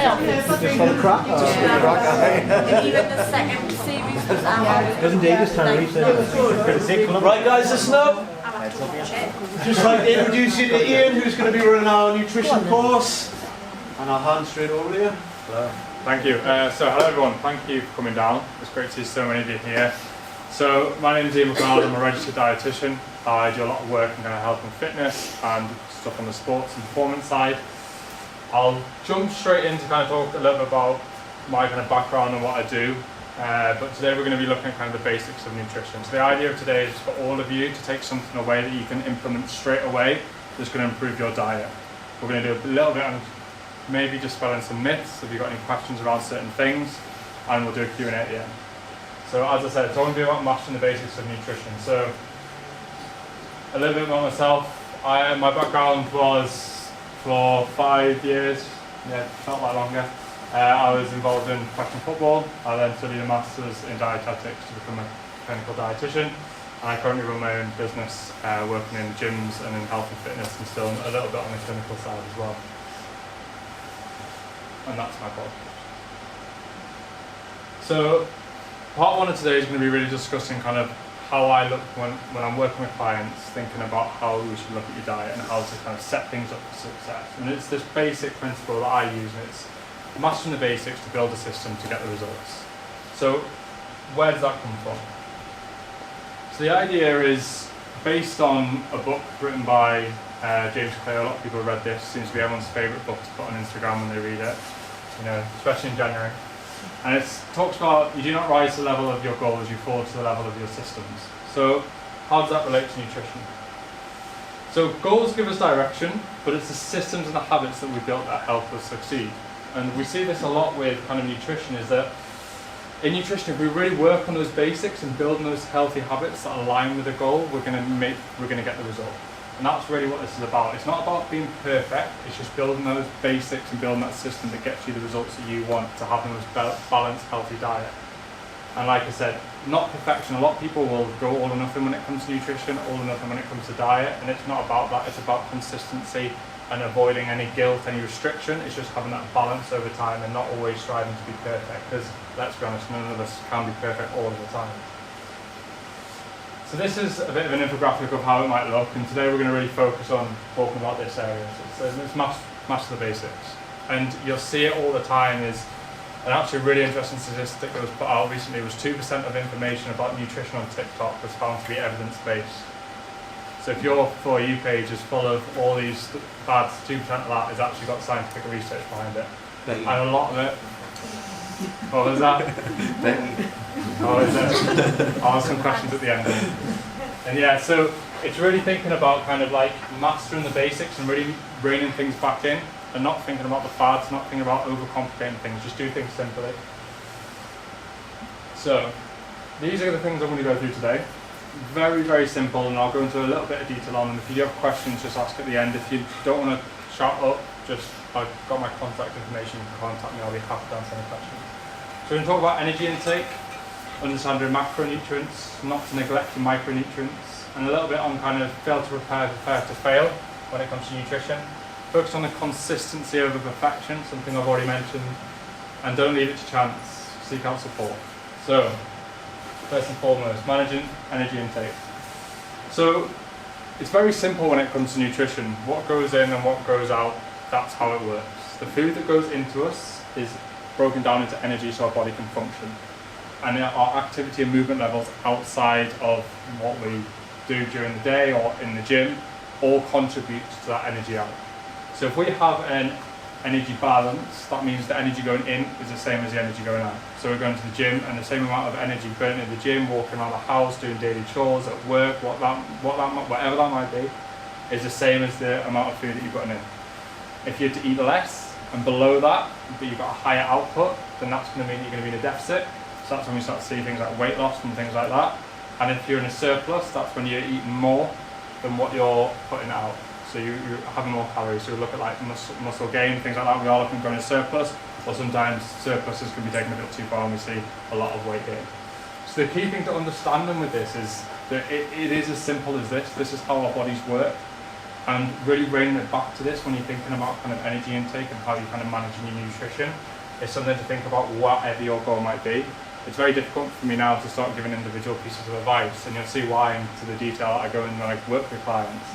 Just for the crack? And even the second series was out. Doesn't take us time to research. Right guys, listen up. Just like to introduce you to Iain, who's going to be running our nutrition course. And I'll hand straight over to you. Hello. Thank you. So hello everyone, thank you for coming down. It's great to see so many of you here. So my name is Iain Macleod, I'm a registered dietitian. I do a lot of work in kind of health and fitness and stuff on the sports and performance side. I'll jump straight in to kind of talk a little bit about my kind of background and what I do. But today we're going to be looking at kind of the basics of nutrition. So the idea of today is for all of you to take something away that you can implement straight away that's going to improve your diet. We're going to do a little bit on maybe just spelling some myths if you've got any questions around certain things, and we'll do a Q&A at the end. So as I said, it's all going to be about mastering the basics of nutrition. So a little bit about myself. My background was for 5 years, yeah, felt like longer. I was involved in professional football. I then studied a master's in dietetics to become a clinical dietitian. And I currently run my own business, working in gyms and in health and fitness, and still a little bit on the clinical side as well. And that's my podcast. So part one of today is going to be really discussing kind of how I look when I'm working with clients, thinking about how we should look at your diet and how to kind of set things up for success. And it's this basic principle that I use, and it's mastering the basics to build a system to get the results. So where does that come from? So the idea is based on a book written by James Clear. A lot of people have read this. Seems to be everyone's favourite book to put on Instagram when they read it, you know, especially in January. And it talks about you do not rise to the level of your goals, you fall to the level of your systems. So how does that relate to nutrition? So goals give us direction, but it's the systems and the habits that we built that help us succeed. And we see this a lot with kind of nutrition, is that in nutrition, if we really work on those basics and build those healthy habits that align with the goal, we're going to get the result. And that's really what this is about. It's not about being perfect, it's just building those basics and building that system that gets you the results that you want to have the most balanced, healthy diet. And like I said, not perfection. A lot of people will go all or nothing when it comes to nutrition, all or nothing when it comes to diet, and it's not about that. It's about consistency and avoiding any guilt, any restriction. It's just having that balance over time and not always striving to be perfect, because let's be honest, none of us can be perfect all of the time. So this is a bit of an infographic of how it might look, and today we're going to really focus on talking about this area. So it's master the basics. And you'll see it all the time. Is an actually really interesting statistic that was put out recently was 2% of information about nutrition on TikTok was found to be evidence-based. So if your For You page is full of all these fads, 2% of that has actually got scientific research behind it. And a lot of it, what was that? Oh, is it? I'll have some questions at the end. And yeah, so it's really thinking about kind of like mastering the basics and really reining things back in and not thinking about the fads, not thinking about overcomplicating things, just do things simply. So these are the things I'm going to go through today. Very, very simple, and I'll go into a little bit of detail on them. If you do have questions, just ask at the end. If you don't want to shout up, I've got my contact information, you can contact me, I'll be happy to answer any questions. So we're going to talk about energy intake, understanding macronutrients, not to neglect your micronutrients, and a little bit on kind of fail to prepare to fail when it comes to nutrition. Focus on the consistency over perfection, something I've already mentioned, and don't leave it to chance, seek out support. So, first and foremost, managing energy intake. So, it's very simple when it comes to nutrition. What goes in and what goes out, that's how it works. The food that goes into us is broken down into energy so our body can function. And our activity and movement levels outside of what we do during the day or in the gym all contribute to that energy out. So if we have an energy balance, that means the energy going in is the same as the energy going out. So we're going to the gym and the same amount of energy burnt in the gym, walking around the house, doing daily chores at work, whatever that might be, is the same as the amount of food that you're putting in. If you're to eat less and below that, but you've got a higher output, then that's going to mean that you're going to be in a deficit. So that's when we start to see things like weight loss and things like that. And if you're in a surplus, that's when you're eating more than what you're putting out. So you're having more calories. So we look at like muscle gain, things like that. We are looking for a surplus, or sometimes surpluses can be taken a bit too far and we see a lot of weight gain. So the key thing to understanding with this is that it is as simple as this. This is how our bodies work. And really bringing it back to this when you're thinking about kind of energy intake and how you're kind of managing your nutrition is something to think about whatever your goal might be. It's very difficult for me now to start giving individual pieces of advice, and you'll see why into the detail I go in when I work with clients.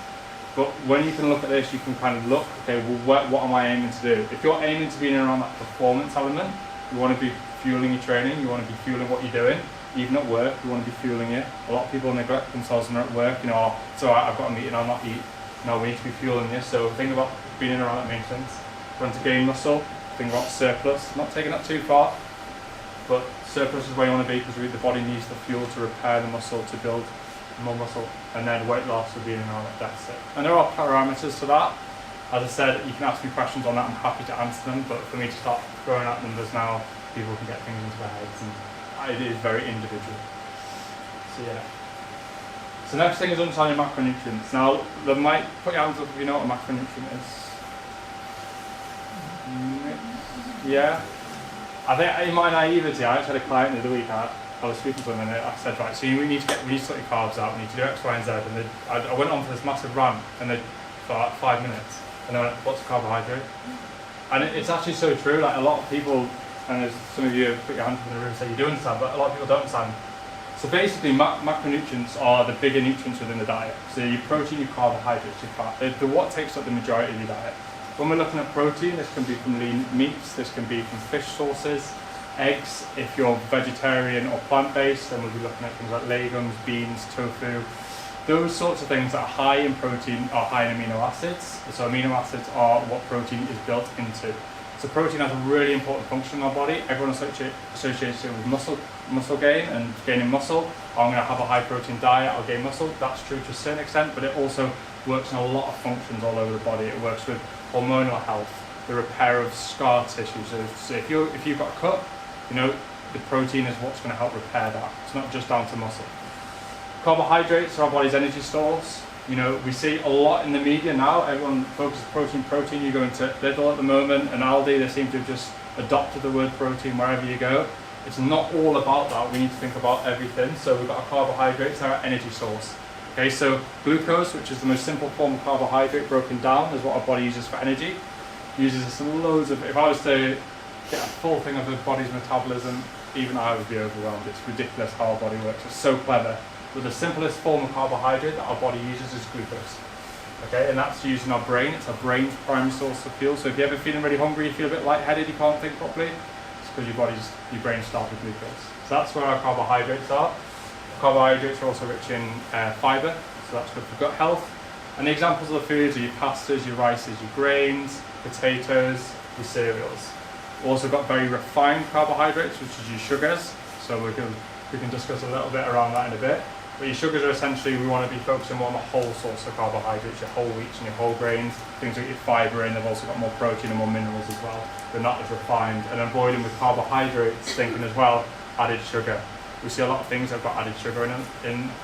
But when you can look at this, you can kind of look, okay, well, what am I aiming to do? If you're aiming to be in and around that performance element, you want to be fueling your training, you want to be fueling what you're doing. Even at work, you want to be fueling it. A lot of people neglect themselves when they're at work, you know, oh, it's all right, I've got a meeting, I'll not eat. No, we need to be fueling this. So think about being in and around that maintenance. If you want to gain muscle, think about surplus. Not taking that too far, but surplus is where you want to be because the body needs the fuel to repair the muscle, to build more muscle. And then weight loss will be in and around that deficit. And there are parameters to that. As I said, you can ask me questions on that, I'm happy to answer them, but for me to start throwing out numbers now, people can get things into their heads, and it is very individual. So yeah. So next thing is understanding macronutrients. Now, they might put your hands up if you know what a macronutrient is. Yeah. I think in my naivety, I actually had a client the other week, I was speaking to them and I said, right, so we need to sort your carbs out, we need to do X, Y, and Z. And I went on for this massive rant and for like 5 minutes. And they went, what's a carbohydrate? And it's actually so true, like a lot of people, and there's some of you put your hands up in the room and say you do understand, but a lot of people don't understand. So basically, macronutrients are the bigger nutrients within the diet. So your protein, your carbohydrates, your fat. They're what takes up the majority of your diet. When we're looking at protein, this can be from lean meats, this can be from fish sources, eggs. If you're vegetarian or plant-based, then we'll be looking at things like legumes, beans, tofu. Those sorts of things that are high in protein are high in amino acids. So amino acids are what protein is built into. So protein has a really important function in our body. Everyone associates it with muscle gain and gaining muscle. Oh, I'm going to have a high protein diet, I'll gain muscle. That's true to a certain extent, but it also works in a lot of functions all over the body. It works with hormonal health, the repair of scar tissue. So if you've got a cut, you know, the protein is what's going to help repair that. It's not just down to muscle. Carbohydrates are our body's energy stores. You know, we see a lot in the media now, everyone focuses protein. You go into Lidl at the moment and Aldi, they seem to have just adopted the word protein wherever you go. It's not all about that, we need to think about everything. So we've got our carbohydrates, they're our energy source. Okay, so glucose, which is the most simple form of carbohydrate broken down, is what our body uses for energy. Uses loads of, if I was to get a full thing of the body's metabolism, even I would be overwhelmed. It's ridiculous how our body works, it's so clever. But the simplest form of carbohydrate that our body uses is glucose. Okay, and that's used in our brain. It's our brain's primary source of fuel. So if you're ever feeling really hungry, you feel a bit lightheaded, you can't think properly, it's because your brain's starved with glucose. So that's where our carbohydrates are. Carbohydrates are also rich in fibre, so that's good for gut health. And the examples of the foods are your pastas, your rices, your grains, potatoes, your cereals. We've also got very refined carbohydrates, which is your sugars. So we can discuss a little bit around that in a bit. But your sugars are essentially, we want to be focusing more on the whole source of carbohydrates, your whole wheats and your whole grains, things that get fibre in, they've also got more protein and more minerals as well. They're not as refined. And avoiding with carbohydrates, thinking as well, added sugar. We see a lot of things that have got added sugar in them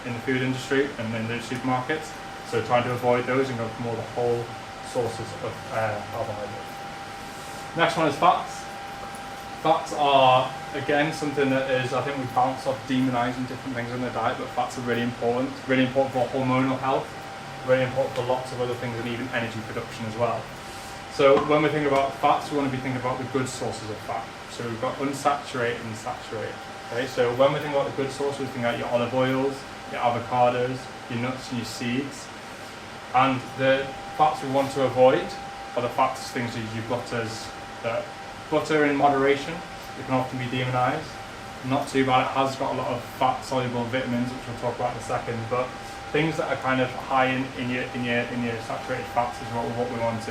in the food industry and in the supermarkets. So trying to avoid those and go for more the whole sources of carbohydrates. Next one is fats. Fats are, again, something that is, I think we bounce off demonising different things in the diet, but fats are really important for hormonal health, really important for lots of other things and even energy production as well. So when we think about fats, we want to be thinking about the good sources of fat. So we've got unsaturated and saturated. Okay, so when we think about the good sources, we think about your olive oils, your avocados, your nuts and your seeds. And the fats we want to avoid are the fats, things like your butters, butter in moderation, it can often be demonised. Not too bad, it has got a lot of fat-soluble vitamins, which we'll talk about in a second, but things that are kind of high in your saturated fats is what we want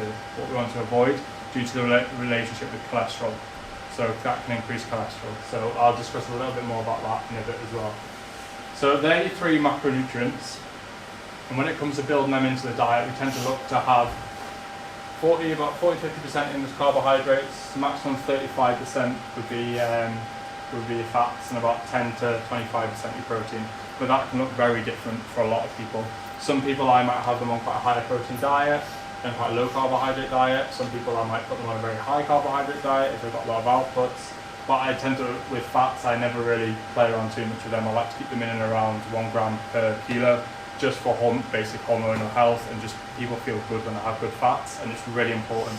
to avoid due to the relationship with cholesterol. So that can increase cholesterol. So I'll discuss a little bit more about that in a bit as well. So they're your three macronutrients, and when it comes to building them into the diet, we tend to look to have about 40-50% in the carbohydrates, maximum 35% would be your fats, and about 10 to 25% your protein. But that can look very different for a lot of people. Some people I might have them on quite a higher protein diet and quite a low carbohydrate diet. Some people I might put them on a very high carbohydrate diet if they've got a lot of outputs. But I tend to, with fats, I never really play around too much with them. I like to keep them in and around 1 gram per kilo. just for basic hormonal health and just people feel good when they have good fats, and it's really important.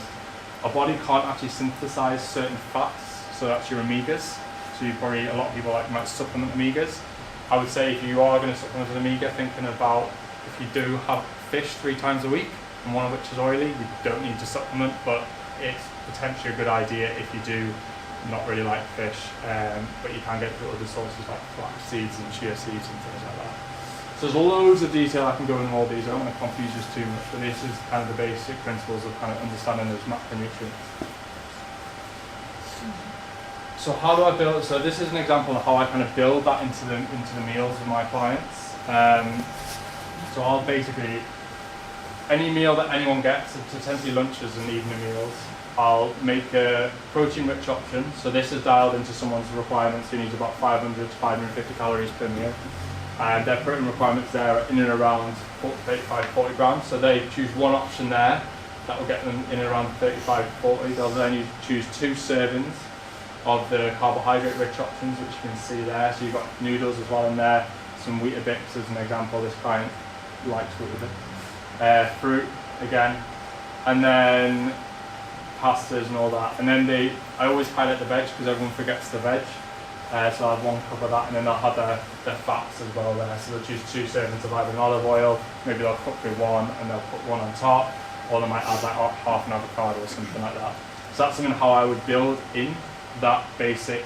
Our body can't actually synthesize certain fats, so that's your omegas. So you probably, a lot of people might supplement omegas. I would say if you are going to supplement an omega, thinking about if you do have fish 3 times a week, and one of which is oily, you don't need to supplement, but it's potentially a good idea if you do not really like fish, but you can get through other sources like flax seeds and chia seeds and things like that. So there's loads of detail I can go into all these. I don't want to confuse you too much, but this is kind of the basic principles of kind of understanding those macronutrients. So how do I build? So this is an example of how I kind of build that into the meals of my clients. So I'll basically, any meal that anyone gets, potentially lunches and evening meals, I'll make a protein-rich option. So this is dialed into someone's requirements. Who needs about 500 to 550 calories per meal. And their protein requirements there are in and around 40 grams. So they choose one option there. That will get them in and around 35 to 40. They'll then choose 2 servings of the carbohydrate-rich options, which you can see there. So you've got noodles as well in there, some Weetabix as an example. This client likes Weetabix. Fruit again, and then pastas and all that. And then I always highlight the veg because everyone forgets the veg. So I'll have 1 cup of that, and then they'll have their fats as well there. So they'll choose 2 servings of either an olive oil, maybe they'll cook through 1 and they'll put 1 on top, or they might add half an avocado or something like that. So that's something how I would build in that basic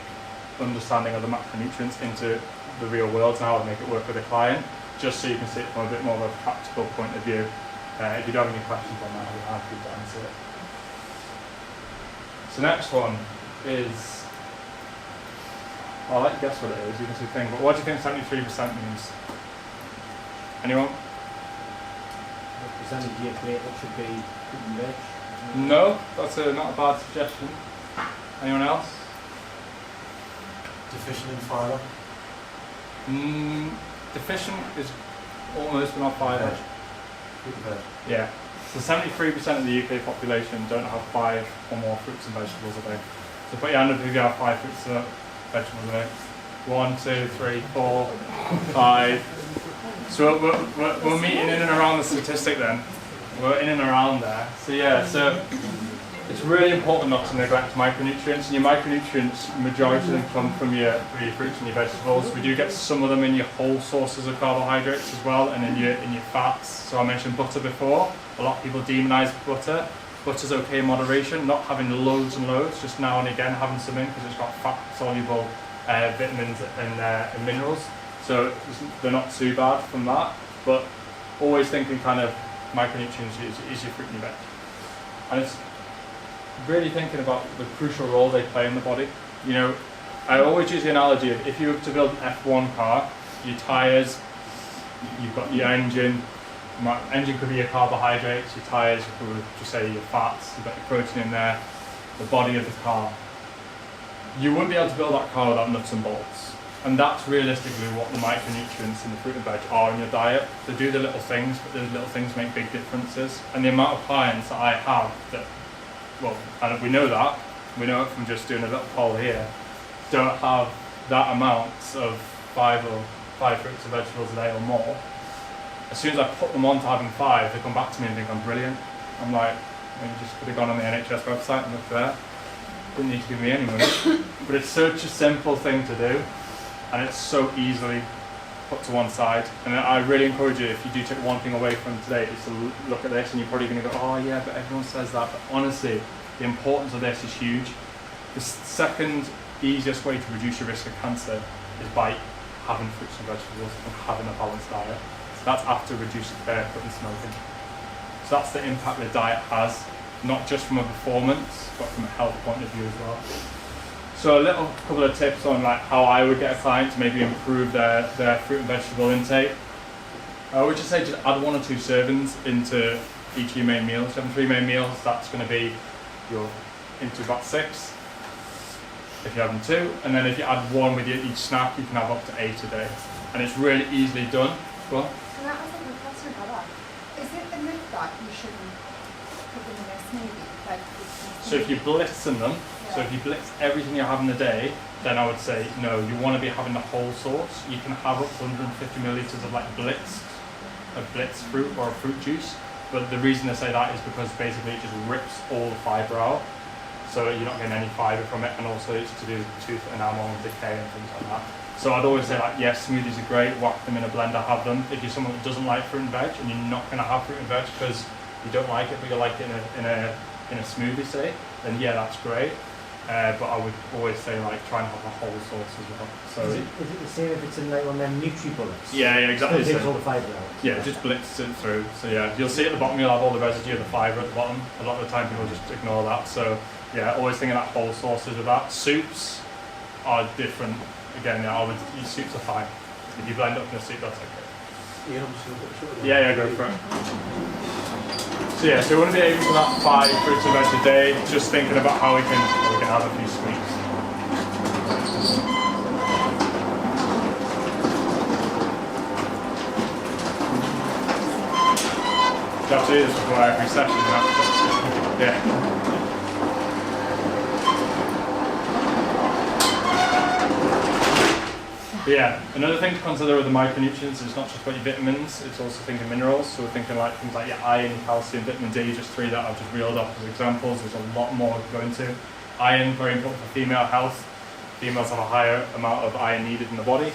understanding of the macronutrients into the real world and how I would make it work with a client, just so you can see it from a bit more of a practical point of view. If you do have any questions on that, I'll be happy to answer it. So next one is, I'll let you guess what it is, you can see the thing, but what do you think 73% means? Anyone? What percentage of your plate that should be fruit and veg? No, that's not a bad suggestion. Anyone else? Deficient in fibre. Deficient is almost not fibre. Fruit and veg. Yeah. So 73% of the UK population don't have 5 or more fruits and vegetables a day. So put your hand up if you have 5 fruits and vegetables a day. 1, 2, 3, 4, 5. So we're meeting in and around the statistic then. We're in and around there. So yeah, so it's really important not to neglect micronutrients. And your micronutrients, majority of them come from your fruits and your vegetables. We do get some of them in your whole sources of carbohydrates as well, and in your fats. So I mentioned butter before. A lot of people demonize butter. Butter's okay in moderation, not having loads and loads, just now and again having some in because it's got fat-soluble vitamins and minerals. So they're not too bad from that. But always thinking kind of micronutrients is your fruit and your veg. And it's really thinking about the crucial role they play in the body. You know, I always use the analogy of if you were to build an F1 car, your tyres, you've got your engine. Engine could be your carbohydrates, your tyres, you could just say your fats, you've got your protein in there, the body of the car. You wouldn't be able to build that car without nuts and bolts. And that's realistically what the micronutrients in the fruit and veg are in your diet. They do the little things, but those little things make big differences. And the amount of clients that I have that, well, and we know that, we know it from just doing a little poll here, don't have that amount of 5 fruits and vegetables a day or more. As soon as I put them on to having 5, they come back to me and think I'm brilliant. I'm like, well, you just could have gone on the NHS website and looked there. Didn't need to give me any money. But it's such a simple thing to do, and it's so easily put to one side. And I really encourage you, if you do take one thing away from today, is to look at this, and you're probably going to go, oh yeah, but everyone says that. But honestly, the importance of this is huge. The second easiest way to reduce your risk of cancer is by having fruits and vegetables and having a balanced diet. That's after reducing quitting smoking. So that's the impact the diet has, not just from a performance, but from a health point of view as well. So a couple of tips on like how I would get a client to maybe improve their fruit and vegetable intake. I would just say just add 1 or 2 servings into each of your main meals. If you have 3 main meals, that's going to be into about 6. If you're having 2, and then if you add 1 with each snack, you can have up to 8 a day. And it's really easily done. Go on. Can I ask a question about that? Is it a myth that you shouldn't put them in a smoothie? Like, so if you're blitzing them, so if you blitz everything you have in the day, then I would say no, you want to be having the whole sauce. You can have up to 150 millilitres of like blitzed a blitz fruit or a fruit juice. But the reason I say that is because basically it just rips all the fibre out. So you're not getting any fibre from it, and also it's to do with tooth enamel and decay and things like that. So I'd always say, like, yes, smoothies are great, whack them in a blender, have them. If you're someone that doesn't like fruit and veg, and you're not going to have fruit and veg because you don't like it, but you like it in a smoothie, say, then yeah, that's great. But I would always say, like, try and have a whole sauce as well. So Is it the same if it's in like one of them Nutri-Bullets? yeah, exactly. It takes all the fibre out. Yeah, just blitz it through. So yeah, you'll see at the bottom, you'll have all the residue of the fibre at the bottom. A lot of the time people just ignore that. So yeah, always thinking about whole sauces with that. Soups are different. Again, yeah, soups are fine. If you blend up in a soup, that's okay. Iain, I'm just going to put it Yeah, go for it. So yeah, so we want to be aiming for that 5 fruits and veg a day, just thinking about how we can have a few sweets. You have to do this before every session, yeah. But yeah, another thing to consider with the micronutrients is not just about your vitamins, it's also thinking minerals. So we're thinking like things like your iron, calcium, vitamin D, just 3 that I've just reeled off as examples. There's a lot more to go into. Iron, very important for female health. Females have a higher amount of iron needed in the body.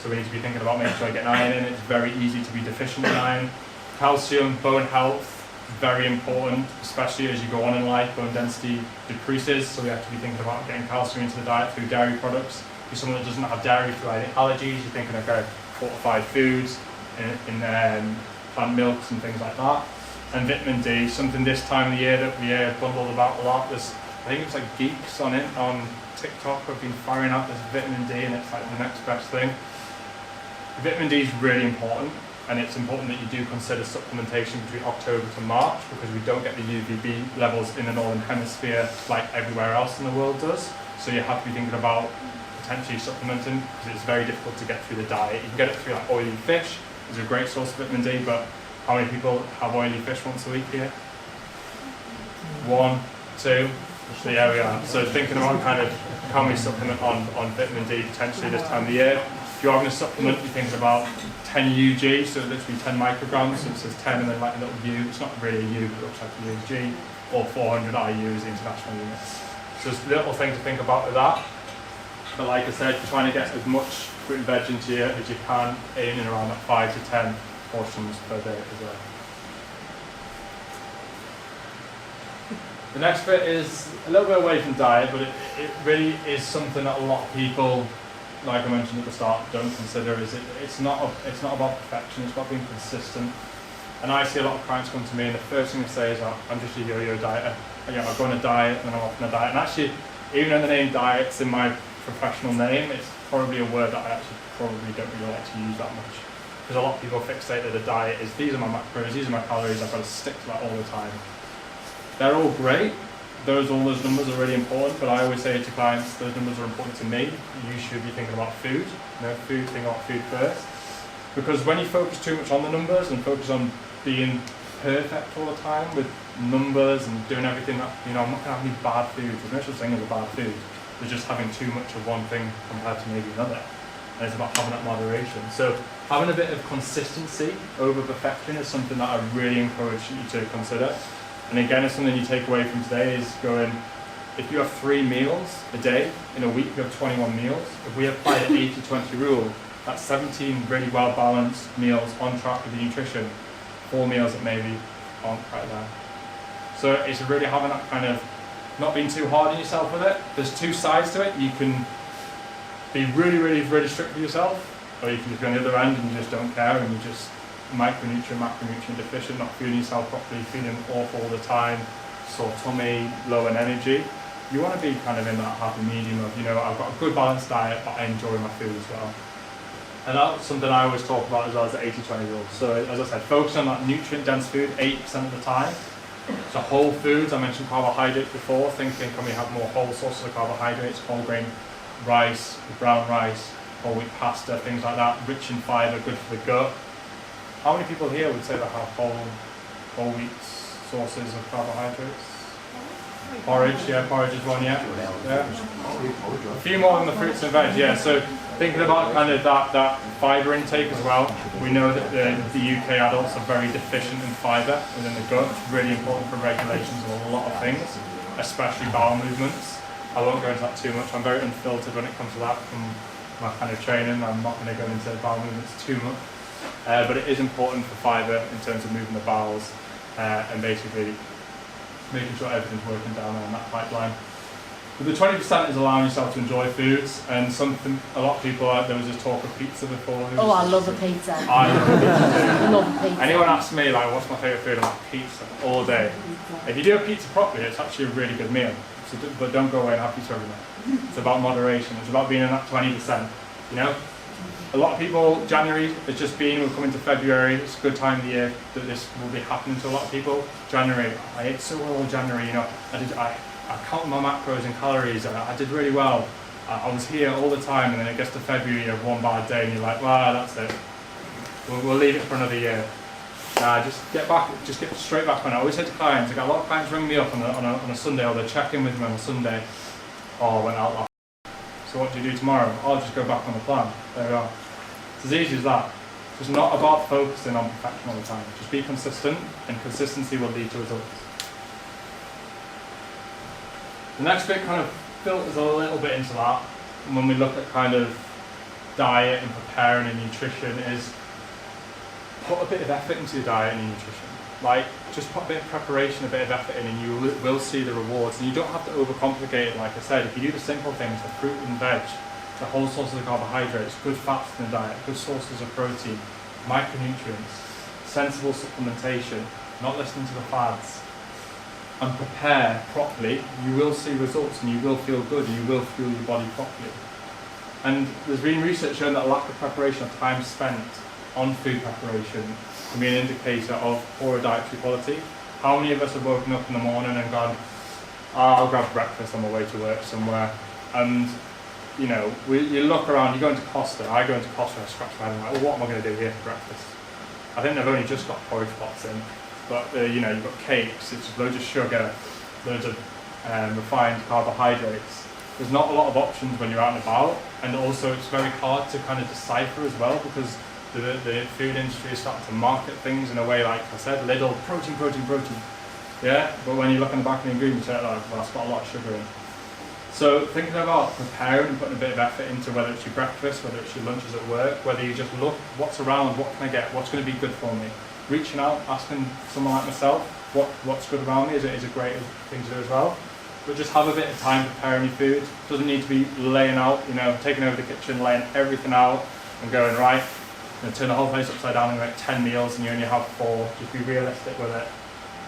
So we need to be thinking about making sure I get iron in. It's very easy to be deficient in iron. Calcium, bone health, very important, especially as you go on in life, bone density decreases. So we have to be thinking about getting calcium into the diet through dairy products. If you're someone that doesn't have dairy through any allergies, you're thinking, okay, fortified foods, in plant milks and things like that. And vitamin D, something this time of the year that we bundled about a lot. There's, I think it's like geeks on TikTok have been firing out this vitamin D, and it's like the next best thing. Vitamin D is really important, and it's important that you do consider supplementation between October to March, because we don't get the UVB levels in the Northern Hemisphere like everywhere else in the world does. So you have to be thinking about potentially supplementing, because it's very difficult to get through the diet. You can get it through like oily fish, is a great source of vitamin D, but how many people have oily fish once a week here? 1, 2, so yeah, we are. So thinking about kind of can we supplement on vitamin D potentially this time of the year. If you're having a supplement, you're thinking about 10 UG, so literally 10 micrograms, so it says 10 and then like a little U, it's not really a U, but it looks like a UG, or 400 IU is the international unit. So it's a little thing to think about with that. But like I said, you're trying to get as much fruit and veg into you as you can, aiming around that 5 to 10 portions per day as well. The next bit is a little bit away from diet, but it really is something that a lot of people, like I mentioned at the start, don't consider. It's not about perfection, it's about being consistent. And I see a lot of clients come to me and the first thing they say is, oh, I'm just a yo-yo dieter. I go on a diet and then I'm off on a diet. And actually, even though the name diet's in my professional name, it's probably a word that I actually probably don't really like to use that much. Because a lot of people fixate that a diet is, these are my macros, these are my calories, I've got to stick to that all the time. They're all great, all those numbers are really important, but I always say to clients, those numbers are important to me. You should be thinking about food, think about food first. Because when you focus too much on the numbers and focus on being perfect all the time with numbers and doing everything that, I'm not going to have any bad food. There's no such thing as a bad food. There's just having too much of one thing compared to maybe another. And it's about having that moderation. So having a bit of consistency over perfection is something that I really encourage you to consider. And again, it's something you take away from today is going, if you have 3 meals a day, in a week you have 21 meals. If we apply the 80-20 rule, that's 17 really well-balanced meals on track with the nutrition. 4 meals that maybe aren't quite there. So it's really having that kind of, not being too hard on yourself with it. There's 2 sides to it. You can be really, really, really strict with yourself, or you can just go on the other end and you just don't care and you just macronutrient deficient, not feeding yourself properly, feeling awful all the time, sore tummy, low in energy. You want to be kind of in that happy medium of, I've got a good balanced diet, but I enjoy my food as well. And that's something I always talk about as well as the 80-20 rule. So as I said, focus on that nutrient-dense food 80% of the time. So whole foods, I mentioned carbohydrates before, thinking can we have more whole sources of carbohydrates, whole grain rice, brown rice, whole wheat pasta, things like that, rich in fibre, good for the gut. How many people here would say they have whole wheat sources of carbohydrates? Porridge, yeah, porridge is one, yeah. A few more on the fruits and veg, yeah. So thinking about kind of that fibre intake as well. We know that the UK adults are very deficient in fibre within the gut. It's really important for regulations of a lot of things, especially bowel movements. I won't go into that too much. I'm very unfiltered when it comes to that from my kind of training. I'm not going to go into bowel movements too much. But it is important for fibre in terms of moving the bowels and basically making sure everything's working down on that pipeline. But the 20% is allowing yourself to enjoy foods, and something a lot of people, there was this talk of pizza before. Oh, I love a pizza. I love pizza too. I love pizza. Anyone asks me like, what's my favourite food? I'm like, pizza all day. If you do a pizza properly, it's actually a really good meal. So, but don't go away and have pizza every night. It's about moderation. It's about being in that 20%. You know, a lot of people, January, it's just been, we're coming to February, it's a good time of the year that this will be happening to a lot of people. January, I ate so well in January, you know, I counted my macros and calories, and I did really well. I was here all the time, and then it gets to February, you have one bad day, and you're like, well, that's it. We'll leave it for another year. Just get straight back on. I always say to clients, I got a lot of clients ring me up on a Sunday, or they check in with me on a Sunday. Oh, I went out last night. So what do you do tomorrow? I'll just go back on the plan. There we are. It's as easy as that. It's just not about focusing on perfection all the time. Just be consistent, and consistency will lead to results. The next bit kind of filters a little bit into that, and when we look at kind of diet and preparing and nutrition, is put a bit of effort into your diet and your nutrition. Like, just put a bit of preparation, a bit of effort in, and you will see the rewards. And you don't have to overcomplicate it, like I said. If you do the simple things, the fruit and veg, the whole sources of carbohydrates, good fats in the diet, good sources of protein, micronutrients, sensible supplementation, not listening to the fads, and prepare properly, you will see results, and you will feel good, and you will fuel your body properly. And there's been research showing that lack of preparation, of time spent on food preparation, can be an indicator of poorer dietary quality. How many of us have woken up in the morning and gone, I'll grab breakfast on my way to work somewhere, and you know, you look around, you go into Costa, I go into Costa, I scratch my head and I'm like, well, what am I going to do here for breakfast? I think they've only just got porridge pots in, but you know, you've got cakes, it's loads of sugar, loads of refined carbohydrates. There's not a lot of options when you're out and about, and also it's very hard to kind of decipher as well, because the food industry is starting to market things in a way, like I said, Lidl, protein, protein, protein. Yeah, but when you look on the back of the ingredients, you're like, well, that's got a lot of sugar in. So thinking about preparing and putting a bit of effort into whether it's your breakfast, whether it's your lunches at work, whether you just look, what's around, what can I get, what's going to be good for me. Reaching out, asking someone like myself, what's good around me is a great thing to do as well. But just have a bit of time preparing your food. Doesn't need to be laying out, you know, taking over the kitchen, laying everything out and going, right, turn the whole place upside down and make 10 meals and you only have 4. Just be realistic with it.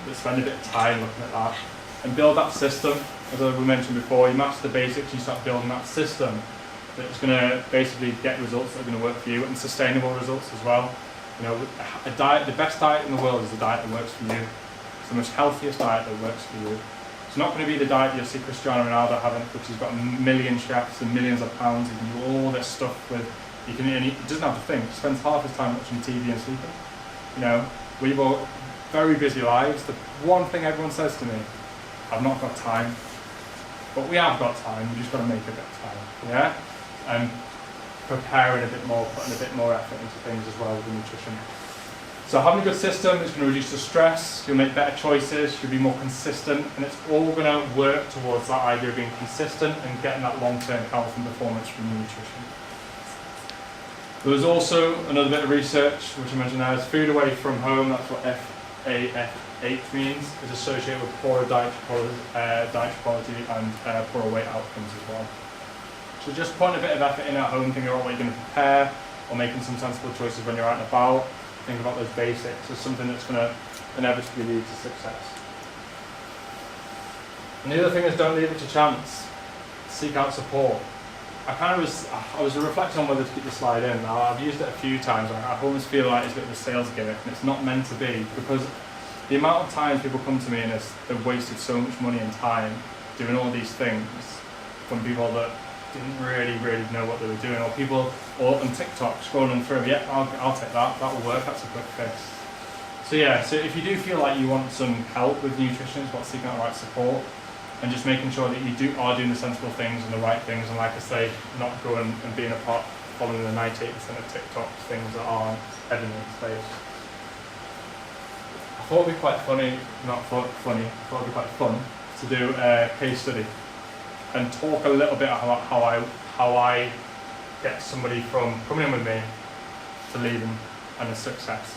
But spend a bit of time looking at that. And build that system. As we mentioned before, you master the basics, you start building that system that's going to basically get results that are going to work for you, and sustainable results as well. You know, a diet, the best diet in the world is the diet that works for you. It's the most healthiest diet that works for you. It's not going to be the diet you'll see Cristiano Ronaldo having, which has got a million chefs and millions of pounds and do all this stuff with. You can, and he doesn't have to think. He spends half his time watching TV and sleeping. You know, we've all very busy lives. The one thing everyone says to me, I've not got time. But we have got time, we just got to make a bit of time, yeah? And preparing a bit more, putting a bit more effort into things as well with the nutrition. So having a good system is going to reduce the stress, you'll make better choices, you'll be more consistent, and it's all going to work towards that idea of being consistent and getting that long-term health and performance from your nutrition. There was also another bit of research, which I mentioned now, is food away from home, that's what FAF8 means, is associated with poorer dietary quality and poorer weight outcomes as well. So just putting a bit of effort in at home, thinking about what you're going to prepare, or making some sensible choices when you're out and about. Think about those basics as something that's going to inevitably lead to success. And the other thing is, don't leave it to chance. Seek out support. I was reflecting on whether to keep the slide in. Now, I've used it a few times. I almost feel like it's a bit of a sales gimmick, and it's not meant to be, because the amount of times people come to me and they've wasted so much money and time doing all these things from people that didn't really know what they were doing, or people on TikTok scrolling through, yeah, I'll take that, that'll work, that's a quick fix. So yeah, so if you do feel like you want some help with nutrition, it's about seeking out the right support, and just making sure that you are doing the sensible things and the right things, and like I say, not going and being a part, following the 98% of TikToks, things that aren't evidence-based. I thought it'd be quite funny, not funny, I thought it'd be quite fun to do a case study and talk a little bit about how I get somebody from coming in with me to leaving and a success.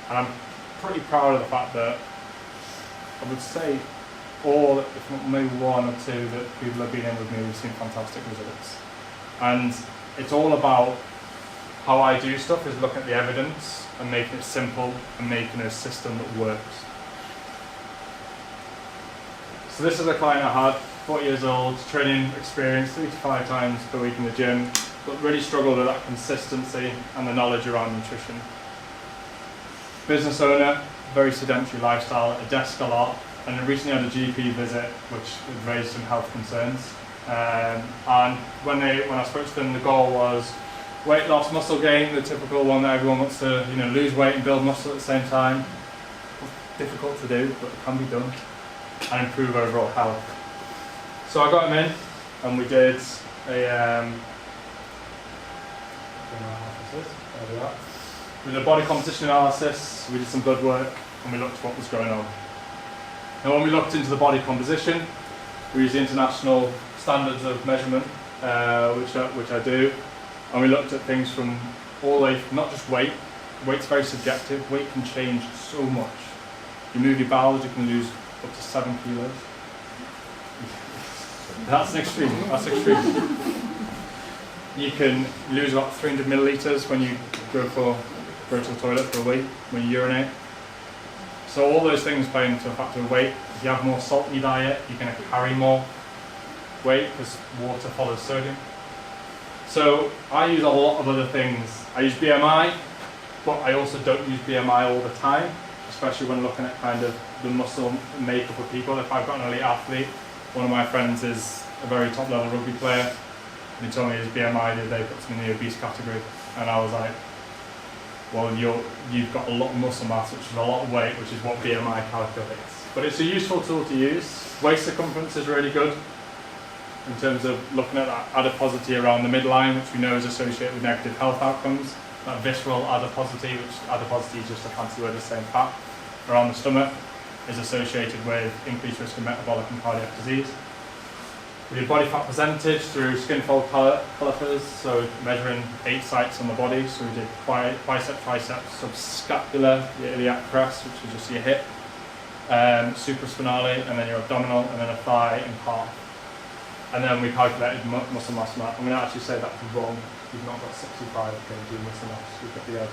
And I'm pretty proud of the fact that I would say all, if not maybe one or two, that people have been in with me have seen fantastic results. And it's all about how I do stuff, is looking at the evidence and making it simple and making a system that works. So this is a client I had, 40 years old, training experience 3 to 5 times per week in the gym, but really struggled with that consistency and the knowledge around nutrition. Business owner, very sedentary lifestyle, at a desk a lot, and recently had a GP visit which raised some health concerns. And when I spoke to them, the goal was weight loss, muscle gain, the typical one that everyone wants to, lose weight and build muscle at the same time. Difficult to do, but it can be done, and improve overall health. So I got him in, and we did a body composition analysis. We did some blood work, and we looked at what was going on. And when we looked into the body composition, we used the international standards of measurement, which I do, and we looked at things from all the way, not just weight. Weight's very subjective. Weight can change so much. You move your bowels, you can lose up to 7 kilos. That's an extreme. That's extreme. You can lose about 300 millilitres when you go to the toilet for a wee, when you urinate. So all those things play into a factor of weight. If you have more salt in your diet, you're going to carry more weight because water follows sodium. So I use a lot of other things. I use BMI, but I also don't use BMI all the time, especially when looking at kind of the muscle makeup of people. If I've got an elite athlete, one of my friends is a very top level rugby player, and he told me his BMI the other day puts him in the obese category, and I was like, well, you've got a lot of muscle mass, which is a lot of weight, which is what BMI calculates. But it's a useful tool to use. Waist circumference is really good in terms of looking at that adiposity around the midline, which we know is associated with negative health outcomes. That visceral adiposity, which adiposity is just a fancy word of saying fat, around the stomach, is associated with increased risk of metabolic and cardiac disease. We did body fat percentage through skin fold calipers, so measuring 8 sites on the body. So we did bicep, triceps, subscapular, your iliac crest, which is just your hip, supraspinale, and then your abdominal, and then a thigh and calf. And then we calculated muscle mass. I'm going to actually say that's wrong. You've not got 65 kg muscle mass. You've got the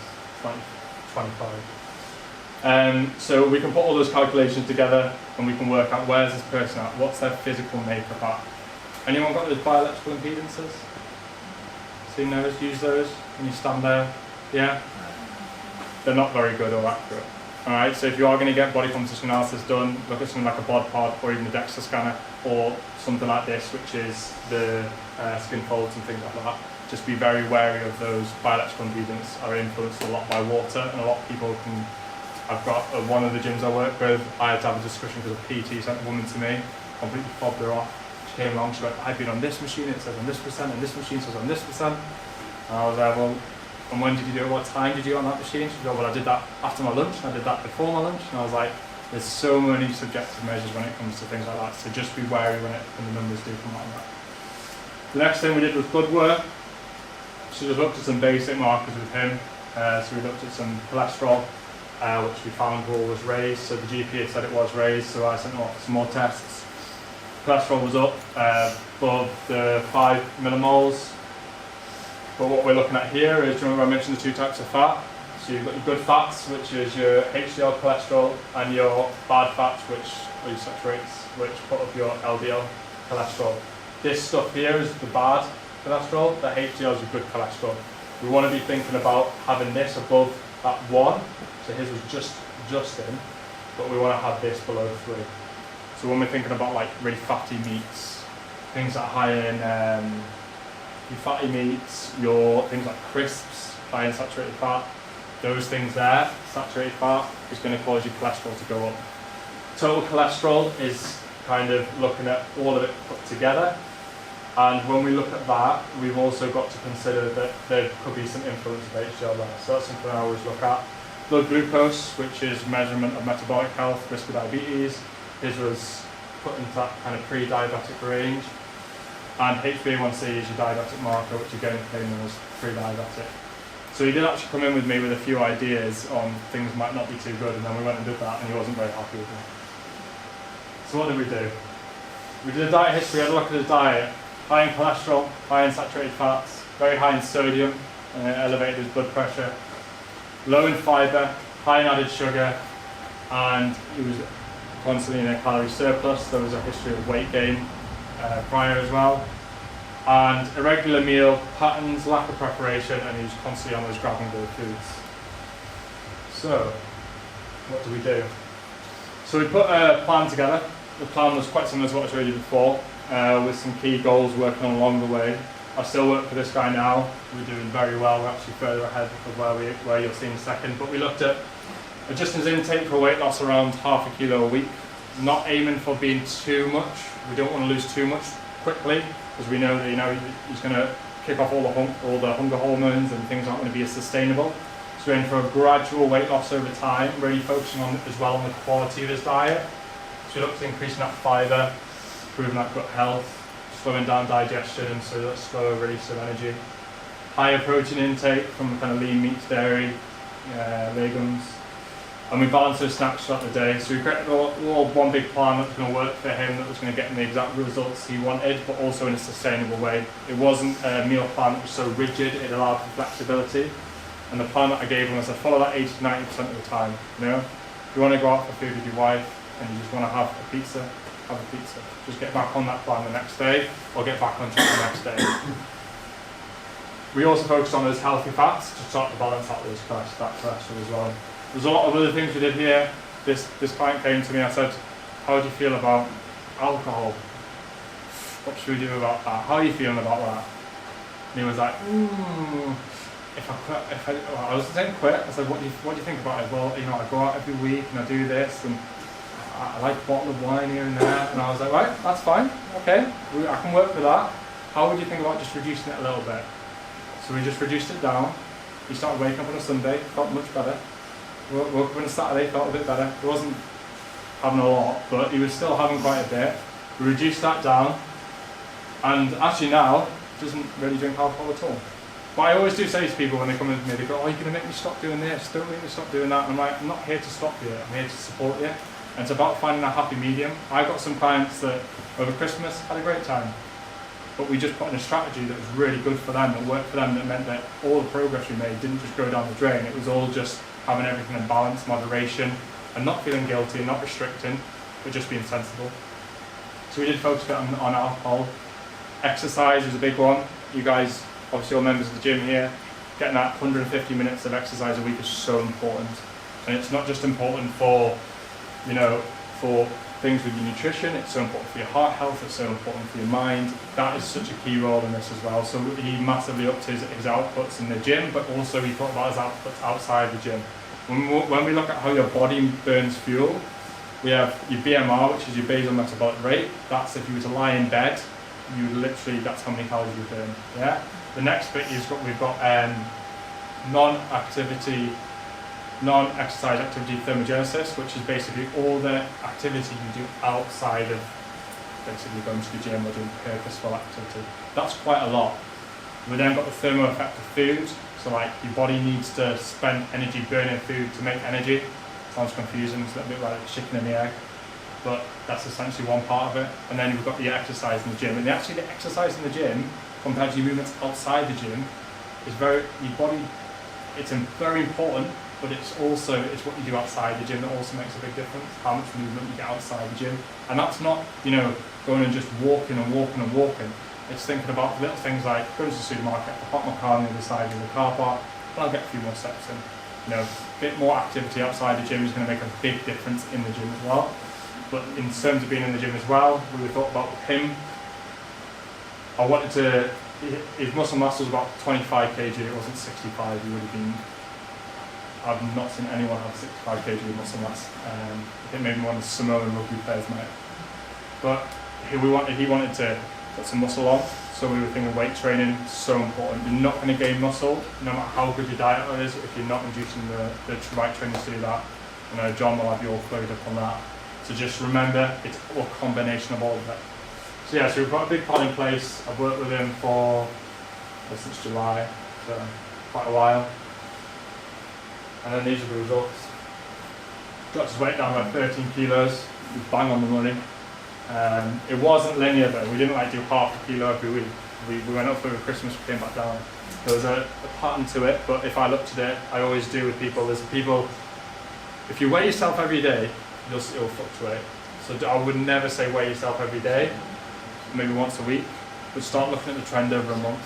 25. So we can put all those calculations together, and we can work out where's this person at, what's their physical makeup at. Anyone got those bioelectrical impedances? Seen those? Use those when you stand there? Yeah? They're not very good or accurate. Alright, so if you are going to get body composition analysis done, look at something like a bod pod or even a DEXA scanner, or something like this, which is the skin folds and things like that. Just be very wary of those. Bioelectrical impedance are influenced a lot by water, and a lot of people can. I've got one of the gyms I work with, I had to have a discussion because a PT sent a woman to me, completely fobbed her off. She came along, she went, I've been on this machine, it says on this percent, and this machine says on this percent. And I was like, well, and when did you do it? What time did you do it on that machine? She goes, well, I did that after my lunch, and I did that before my lunch. And I was like, there's so many subjective measures when it comes to things like that, so just be wary when the numbers do come out of that. The next thing we did was blood work. So we looked at some basic markers with him. So we looked at some cholesterol, which we found was raised. So the GP had said it was raised, so I sent off some more tests. Cholesterol was up above the 5 millimoles. But what we're looking at here is, do you remember I mentioned the 2 types of fat? So you've got your good fats, which is your HDL cholesterol, and your bad fats, which are your saturates, which put up your LDL cholesterol. This stuff here is the bad cholesterol, the HDL is your good cholesterol. We want to be thinking about having this above that 1, so his was just in, but we want to have this below 3. So when we're thinking about like really fatty meats, things that are high in your fatty meats, your things like crisps, high in saturated fat, those things there, saturated fat, is going to cause your cholesterol to go up. Total cholesterol is kind of looking at all of it put together. And when we look at that, we've also got to consider that there could be some influence of HDL there. So that's something I always look at. Blood glucose, which is measurement of metabolic health, risk of diabetes. His was put into that kind of pre-diabetic range. And HbA1c is your diabetic marker, which again came in as pre-diabetic. So he did actually come in with me with a few ideas on things might not be too good, and then we went and did that, and he wasn't very happy with me. So what did we do? We did a diet history, had a look at his diet. High in cholesterol, high in saturated fats, very high in sodium, elevated his blood pressure, low in fibre, high in added sugar, and he was constantly in a calorie surplus. There was a history of weight gain prior as well, and irregular meal patterns, lack of preparation, and he was constantly on those grab and go foods. So, what do we do? So we put a plan together. The plan was quite similar to what I showed you before, with some key goals working on along the way. I still work for this guy now. We're doing very well. We're actually further ahead of where you'll see in a second. But we looked at adjusting his intake for weight loss around ½ a kilo a week. Not aiming for being too much. We don't want to lose too much quickly, because we know that he's going to kick off all the hunger hormones, and things aren't going to be as sustainable. So we're aiming for a gradual weight loss over time, really focusing on as well on the quality of his diet. So we looked at increasing that fibre, improving that gut health, slowing down digestion, and so that slower release of energy. Higher protein intake from kind of lean meats, dairy, legumes. And we balanced those snacks throughout the day. So we created all one big plan that was going to work for him, that was going to get him the exact results he wanted, but also in a sustainable way. It wasn't a meal plan that was so rigid, it allowed for flexibility. And the plan that I gave him was to follow that 80 to 90% of the time. If you want to go out for food with your wife and you just want to have a pizza, have a pizza. Just get back on that plan the next day, or get back on track the next day. We also focused on those healthy fats to start to balance out those cholesterol as well. There's a lot of other things we did here. This client came to me, I said, how do you feel about alcohol? What should we do about that? How are you feeling about that? And he was like, I was saying quit. I said, what do you think about it? Well, I go out every week and I do this, and I like a bottle of wine here and there. And I was like, right, that's fine, okay, I can work with that. How would you think about just reducing it a little bit? So we just reduced it down. He started waking up on a Sunday, felt much better. Woke up on a Saturday, felt a bit better. He wasn't having a lot, but he was still having quite a bit. We reduced that down, and actually now, doesn't really drink alcohol at all. But I always do say to people when they come in with me, they go, oh, you're going to make me stop doing this, don't make me stop doing that. And I'm like, I'm not here to stop you, I'm here to support you. And it's about finding a happy medium. I got some clients that over Christmas had a great time, but we just put in a strategy that was really good for them, that worked for them, that meant that all the progress we made didn't just go down the drain. It was all just having everything in balance, moderation, and not feeling guilty, not restricting, but just being sensible. So we did focus a bit on alcohol. Exercise was a big one. You guys, obviously all members of the gym here, getting that 150 minutes of exercise a week is so important. And it's not just important for, for things with your nutrition, it's so important for your heart health, it's so important for your mind. That is such a key role in this as well. So he massively upped his outputs in the gym, but also he thought about his outputs outside the gym. When we look at how your body burns fuel, we have your BMR, which is your basal metabolic rate. That's if you were to lie in bed, you would literally, that's how many calories you burn. Yeah. The next bit we've got non-exercise activity thermogenesis, which is basically all the activity you do outside of basically going to the gym or doing purposeful activity. That's quite a lot. We then got the thermo effect of food. So like your body needs to spend energy burning food to make energy. Sounds confusing, it's a little bit like the chicken and the egg, but that's essentially one part of it. And then we've got the exercise in the gym. And actually the exercise in the gym compared to your movements outside the gym is very important, but it's what you do outside the gym that also makes a big difference, how much movement you get outside the gym. And that's not, going and just walking and walking and walking. It's thinking about little things like going to the supermarket, I park my car on the other side of the car park, and I'll get a few more steps in. A bit more activity outside the gym is going to make a big difference in the gym as well. But in terms of being in the gym as well, we thought about with him, I wanted to, his muscle mass was about 25 kg, it wasn't 65, he would have been, I've not seen anyone have 65 kg muscle mass. I think maybe one of the Samoan rugby players might. But he wanted to put some muscle on, so we were thinking weight training is so important. You're not going to gain muscle, no matter how good your diet is, if you're not inducing the right training to do that. You know, John will have you all flowed up on that. So just remember, it's a combination of all of it. So yeah, so we've got a big plan in place. I've worked with him since July, so quite a while. And then these are the results. Got his weight down by 13 kilos, he was bang on the money. It wasn't linear though, we didn't like do half a kilo every week. We went up over Christmas, we came back down. There was a pattern to it, but if I looked at it, I always do with people, if you weigh yourself every day, it'll fluctuate. So I would never say weigh yourself every day, maybe once a week, but start looking at the trend over a month.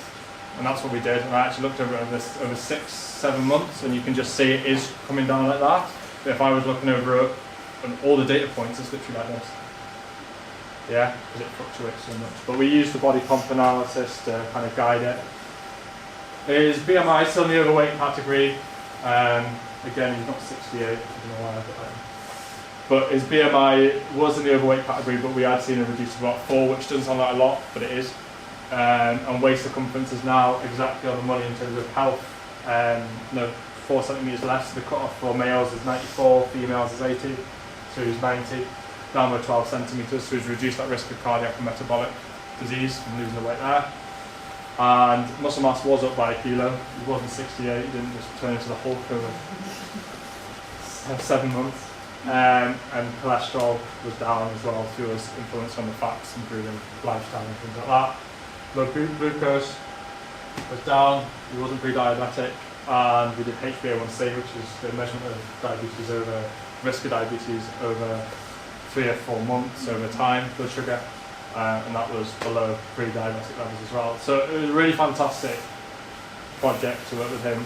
And that's what we did, and I actually looked over 6-7 months, and you can just see it is coming down like that. But if I was looking over all the data points, it's literally like this. Yeah, because it fluctuates so much. But we use the body comp analysis to kind of guide it. His BMI is still in the overweight category. Again, he's not 68, I don't know why I put that in. But his BMI was in the overweight category, but we had seen it reduced to about 4, which doesn't sound like a lot, but it is. And waist circumference is now exactly on the money in terms of health. 4 centimetres less. The cut-off for males is 94, females is 80, so he's 90. Down by 12 centimetres, so he's reduced that risk of cardiac and metabolic disease from losing the weight there. And muscle mass was up by a kilo. He wasn't 68, he didn't just turn into the Hulk over 7 months. And cholesterol was down as well, through his influence on the fats, improving lifestyle and things like that. Blood glucose was down, he wasn't pre-diabetic, and we did HbA1c, which is the measurement of diabetes risk of diabetes over 3 or 4 months over time, blood sugar, and that was below pre-diabetic levels as well. So it was a really fantastic project to work with him,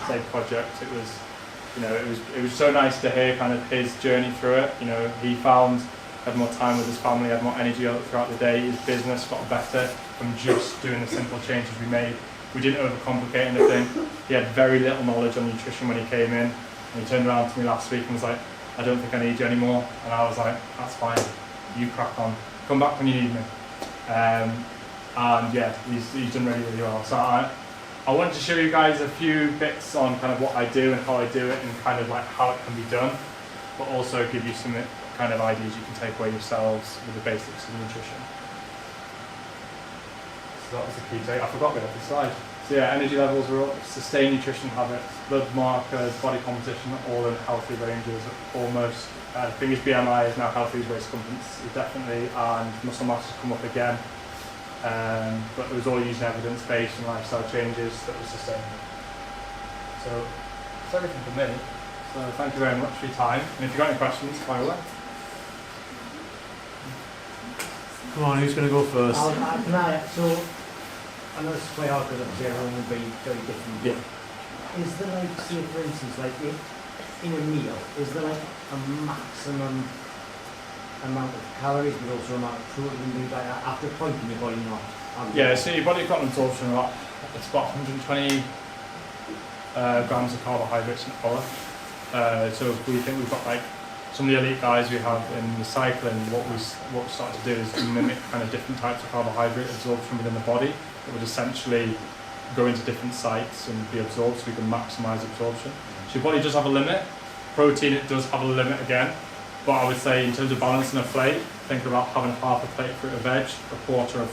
safe project. It was so nice to hear kind of his journey through it. You know, he had more time with his family, had more energy throughout the day. His business got better from just doing the simple changes we made. We didn't overcomplicate anything. He had very little knowledge on nutrition when he came in, and he turned around to me last week and was like, I don't think I need you anymore. And I was like, that's fine, you crack on. Come back when you need me. And yeah, he's done really, really well. So I wanted to show you guys a few bits on kind of what I do and how I do it and kind of like how it can be done, but also give you some kind of ideas you can take away yourselves with the basics of nutrition. So that was the key take. I forgot we had the slide. So yeah, energy levels are up, sustained nutrition habits, blood markers, body composition, all in healthy ranges, almost. I think his BMI is now healthy, his waist circumference is definitely, and muscle mass has come up again. But it was all using evidence-based and lifestyle changes that was sustainable. So that's everything from me. So thank you very much for your time. And if you've got any questions, fire away. Come on, who's going to go first? So, I know it's quite hard because obviously everyone will be very different. Yeah. Is there like, say for instance, like in a meal, is there like a maximum amount of calories but also amount of protein and things like that after a point in your body not? Yeah, so your body's got an absorption of it's about 120 grams of carbohydrates an hour. So we think we've got like some of the elite guys we have in the cycling, what we start to do is mimic kind of different types of carbohydrate absorption within the body that would essentially go into different sites and be absorbed so we can maximise absorption. So your body does have a limit. Protein, it does have a limit again. But I would say in terms of balancing a plate, think about having half a plate fruit or veg, a quarter of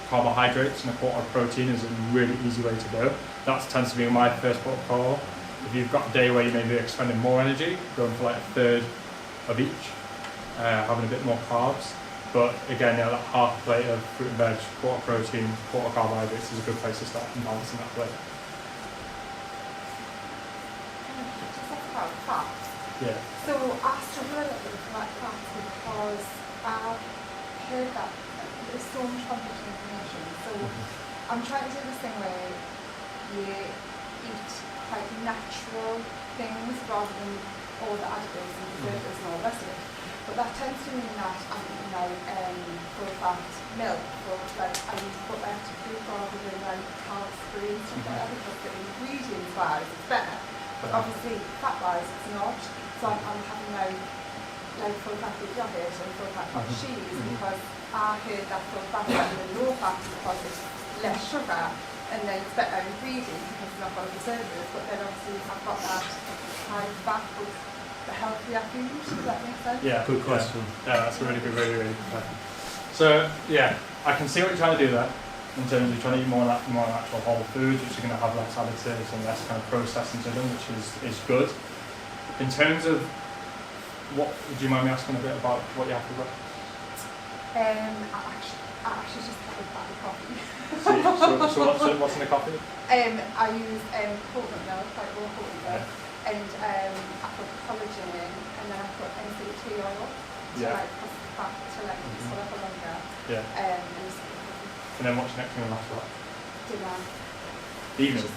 carbohydrates and a quarter of protein is a really easy way to go. That tends to be my first protocol. If you've got a day where you may be expending more energy, going for like a third of each, having a bit more carbs. But again, that half a plate of fruit and veg, quarter protein, quarter carbohydrates is a good place to start in balancing that plate. Just talk about fats. Yeah. So I struggle a little bit with fats because I've heard that there's so much conflicting information. So I'm trying to do this thing where you eat quite natural things rather than all the additives and preservatives and all the rest of it. But that tends to mean that I'm eating like full fat milk, or like I need to put that to food rather than like calorie-free and stuff like that, because the ingredients wise it's better. But obviously fat wise it's not. So I'm having like like full fat yogurt and full fat cheese because I heard that full fat and low fat because it's less sugar and then it's better ingredient because it's not got preservatives, but then obviously I've got that high fat with the healthier food. Does that make sense? Yeah. Good question. Yeah, that's a really good, really, really good question. So yeah, I can see what you're trying to do there. In terms of trying to eat more natural whole foods, which are going to have less additives and less kind of processing to them, which is good. In terms of what, do you mind me asking a bit about what you have to work? I actually just have a bag of coffee. So what's in the coffee? I use coconut milk, like raw coconut milk, and I put collagen in, and then I put MCT oil to Yeah. like cause the fat to like swell up longer. Yeah. And then what's next in the last one? Dinner. Evening.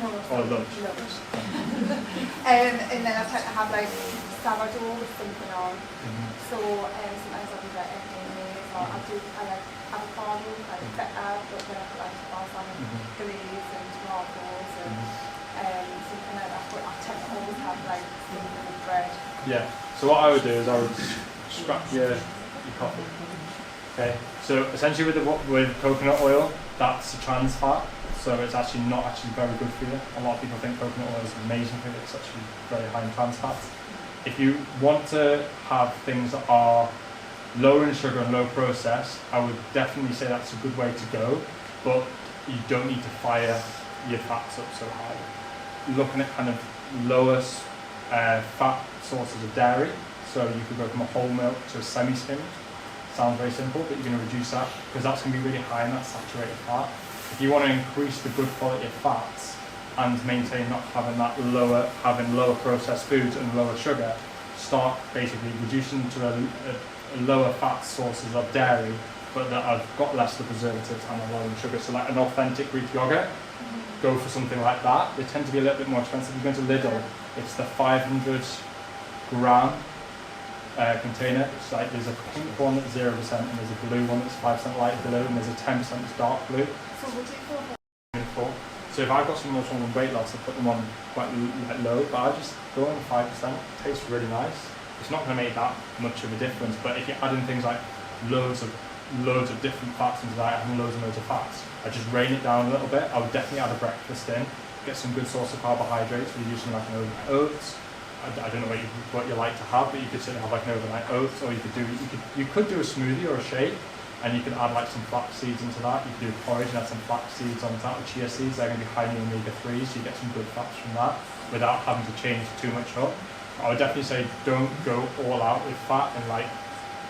No, Or lunch. Lunch. And then I tend to have like sourdough with something on. So sometimes I'll do like egg mayonnaise, or I like avocado, like feta, but then I put like balsamic glaze and tomatoes and something like that. But I tend to always have like something with bread. Yeah. So what I would do is I would scrap your coffee. Okay. So essentially with coconut oil, that's a trans fat. So it's actually not actually very good for you. A lot of people think coconut oil is amazing for you. It's actually very high in trans fats. If you want to have things that are lower in sugar and low processed, I would definitely say that's a good way to go. But you don't need to fire your fats up so high. Looking at kind of lower fat sources of dairy. So you could go from a whole milk to a semi-skimmed. Sounds very simple, but you're going to reduce that because that's going to be really high in that saturated fat. If you want to increase the good quality of fats and maintain not having lower processed foods and lower sugar, start basically reducing to a lower fat sources of dairy, but that have got less of the preservatives and are low in sugar. So like an authentic Greek yogurt, go for something like that. They tend to be a little bit more expensive. You go to Lidl, it's the 500 gram container. It's like there's a pink one that's 0% and there's a blue one that's 5% light blue and there's a 10% that's dark blue. So would you go for? So if I've got someone on weight loss, I put them on quite low, but I just go on 5%. It tastes really nice. It's not going to make that much of a difference, but if you're adding things like loads of different fats into that, having loads of fats, I just rein it down a little bit. I would definitely add a breakfast in, get some good source of carbohydrates. We're using like an overnight oats. I don't know what you like to have, but you could certainly have like an overnight oats, or you could do a smoothie or a shake, and you could add like some flax seeds into that. You could do a porridge and add some flax seeds on top, or chia seeds. They're going to be high in omega-3s, so you get some good fats from that without having to change too much up. I would definitely say don't go all out with fat and like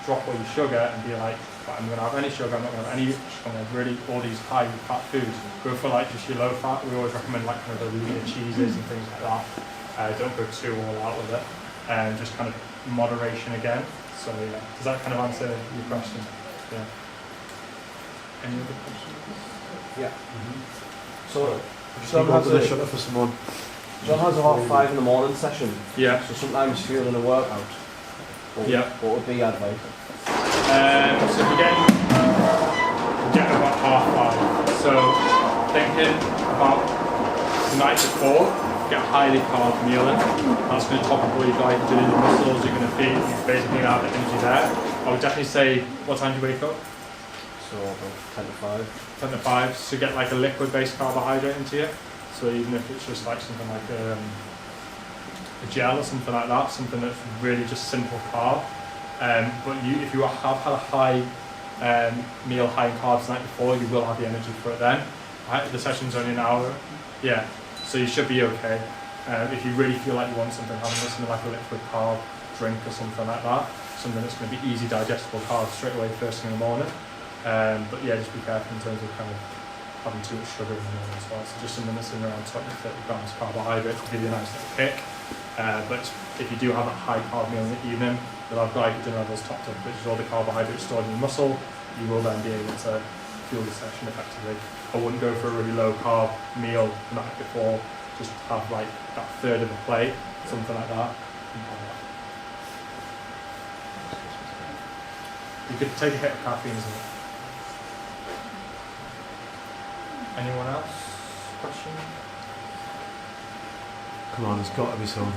drop all your sugar and be like, I'm going to have any sugar, I'm not going to have any, I'm going to have really all these high fat foods. Go for like just your low fat. We always recommend like kind of the leaner cheeses and things like that. Don't go too all out with it, and just kind of moderation again. So yeah, does that kind of answer your question? Yeah. Any other questions? Yeah. So John has for someone. John has a half 5 in the morning session. Yeah. So sometimes feeling a workout. What would be your advice? So we're getting about 5:30. So thinking about the night before, get a highly carb meal in. That's going to top up all your glycogen in the muscles. You're going to feed. You're basically going to have the energy there. I would definitely say, what time do you wake up? So about 10 to 5. 10 to 5. So get like a liquid-based carbohydrate into you. So even if it's just like something like a gel or something like that, something that's really just simple carb. But if you have had a high meal high in carbs the night before, you will have the energy for it then. The session's only an hour. Yeah. So you should be okay. If you really feel like you want something, having something like a liquid carb drink or something like that, something that's going to be easy digestible carbs straight away first thing in the morning. But yeah, just be careful in terms of kind of having too much sugar in the morning as well. So just something that's in around 20 to 30 grams of carbohydrate to give you a nice little kick. But if you do have a high carb meal in the evening, you'll have glycogen levels topped up, which is all the carbohydrates stored in your muscle. You will then be able to fuel the session effectively. I wouldn't go for a really low carb meal the night before. Just have like that third of a plate, something like that. You could take a hit of caffeine as well. Anyone else? Question? Come on, there's got to be some.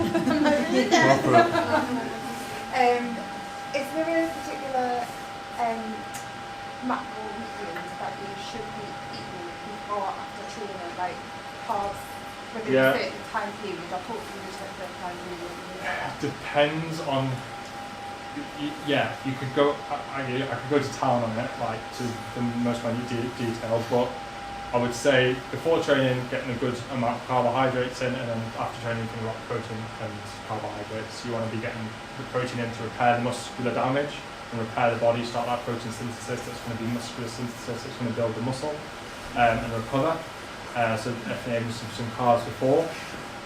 Is there a particular macronutrient that you should be eating before or after training, like carbs within Yeah. a certain time period, or hopefully within a certain time period? Depends on. Yeah, you could go. I could go to town on it, like to the most minute detail, but I would say before training, getting a good amount of carbohydrates in, and then after training, thinking about protein and carbohydrates. You want to be getting the protein in to repair the muscular damage and repair the body, start that protein synthesis that's going to be muscular synthesis, that's going to build the muscle and recover. So definitely aim for some carbs before.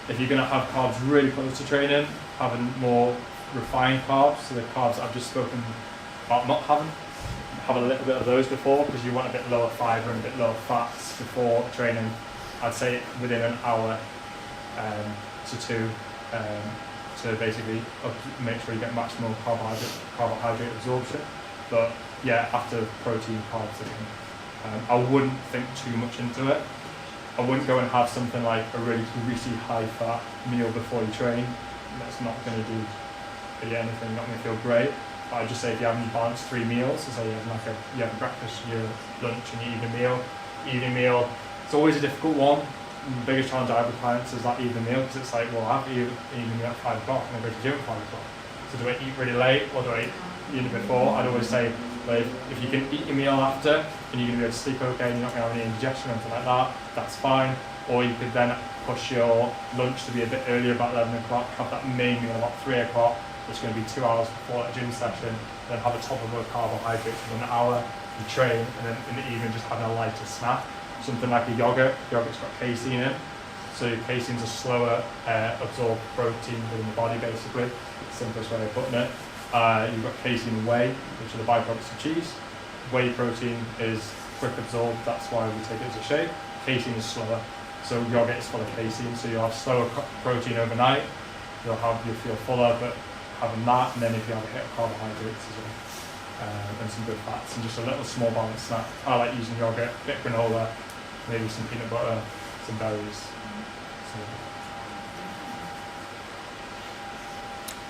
If you're going to have carbs really close to training, having more refined carbs, so the carbs I've just spoken about not having, have a little bit of those before, because you want a bit lower fibre and a bit lower fats before training. I'd say within an hour to two, to basically make sure you get maximal carbohydrate absorption. But yeah, after protein, carbs again. I wouldn't think too much into it. I wouldn't go and have something like a really greasy, high-fat meal before you train. That's not going to do anything, not going to feel great. But I'd just say if you have any balanced 3 meals, so say you have breakfast, your lunch and your evening meal. Evening meal, it's always a difficult one. The biggest challenge I have with clients is that evening meal, because it's like, well, I have to eat evening meal at 5 o'clock and I go to the gym at 5 o'clock. So do I eat really late or do I eat before? I'd always say, like, if you can eat your meal after and you're going to be able to sleep okay and you're not going to have any indigestion or anything like that, that's fine. Or you could then push your lunch to be a bit earlier, about 11 o'clock, have that main meal about 3 o'clock, which is going to be 2 hours before a gym session, then have a top of carbohydrates for an hour, you train, and then in the evening just having a lighter snack. Something like a yogurt. Yogurt's got casein in, so your casein's a slower absorbed protein within the body, basically. Simplest way of putting it. You've got casein and whey, which are the byproducts of cheese. Whey protein is quick absorbed, that's why we take it as a shake. Casein is slower, so yogurt is full of casein, so you'll have slower protein overnight. You'll feel fuller, but having that, and then if you have a hit of carbohydrates as well, and some good fats, and just a little small balanced snack. I like using yogurt, a bit of granola, maybe some peanut butter, some berries.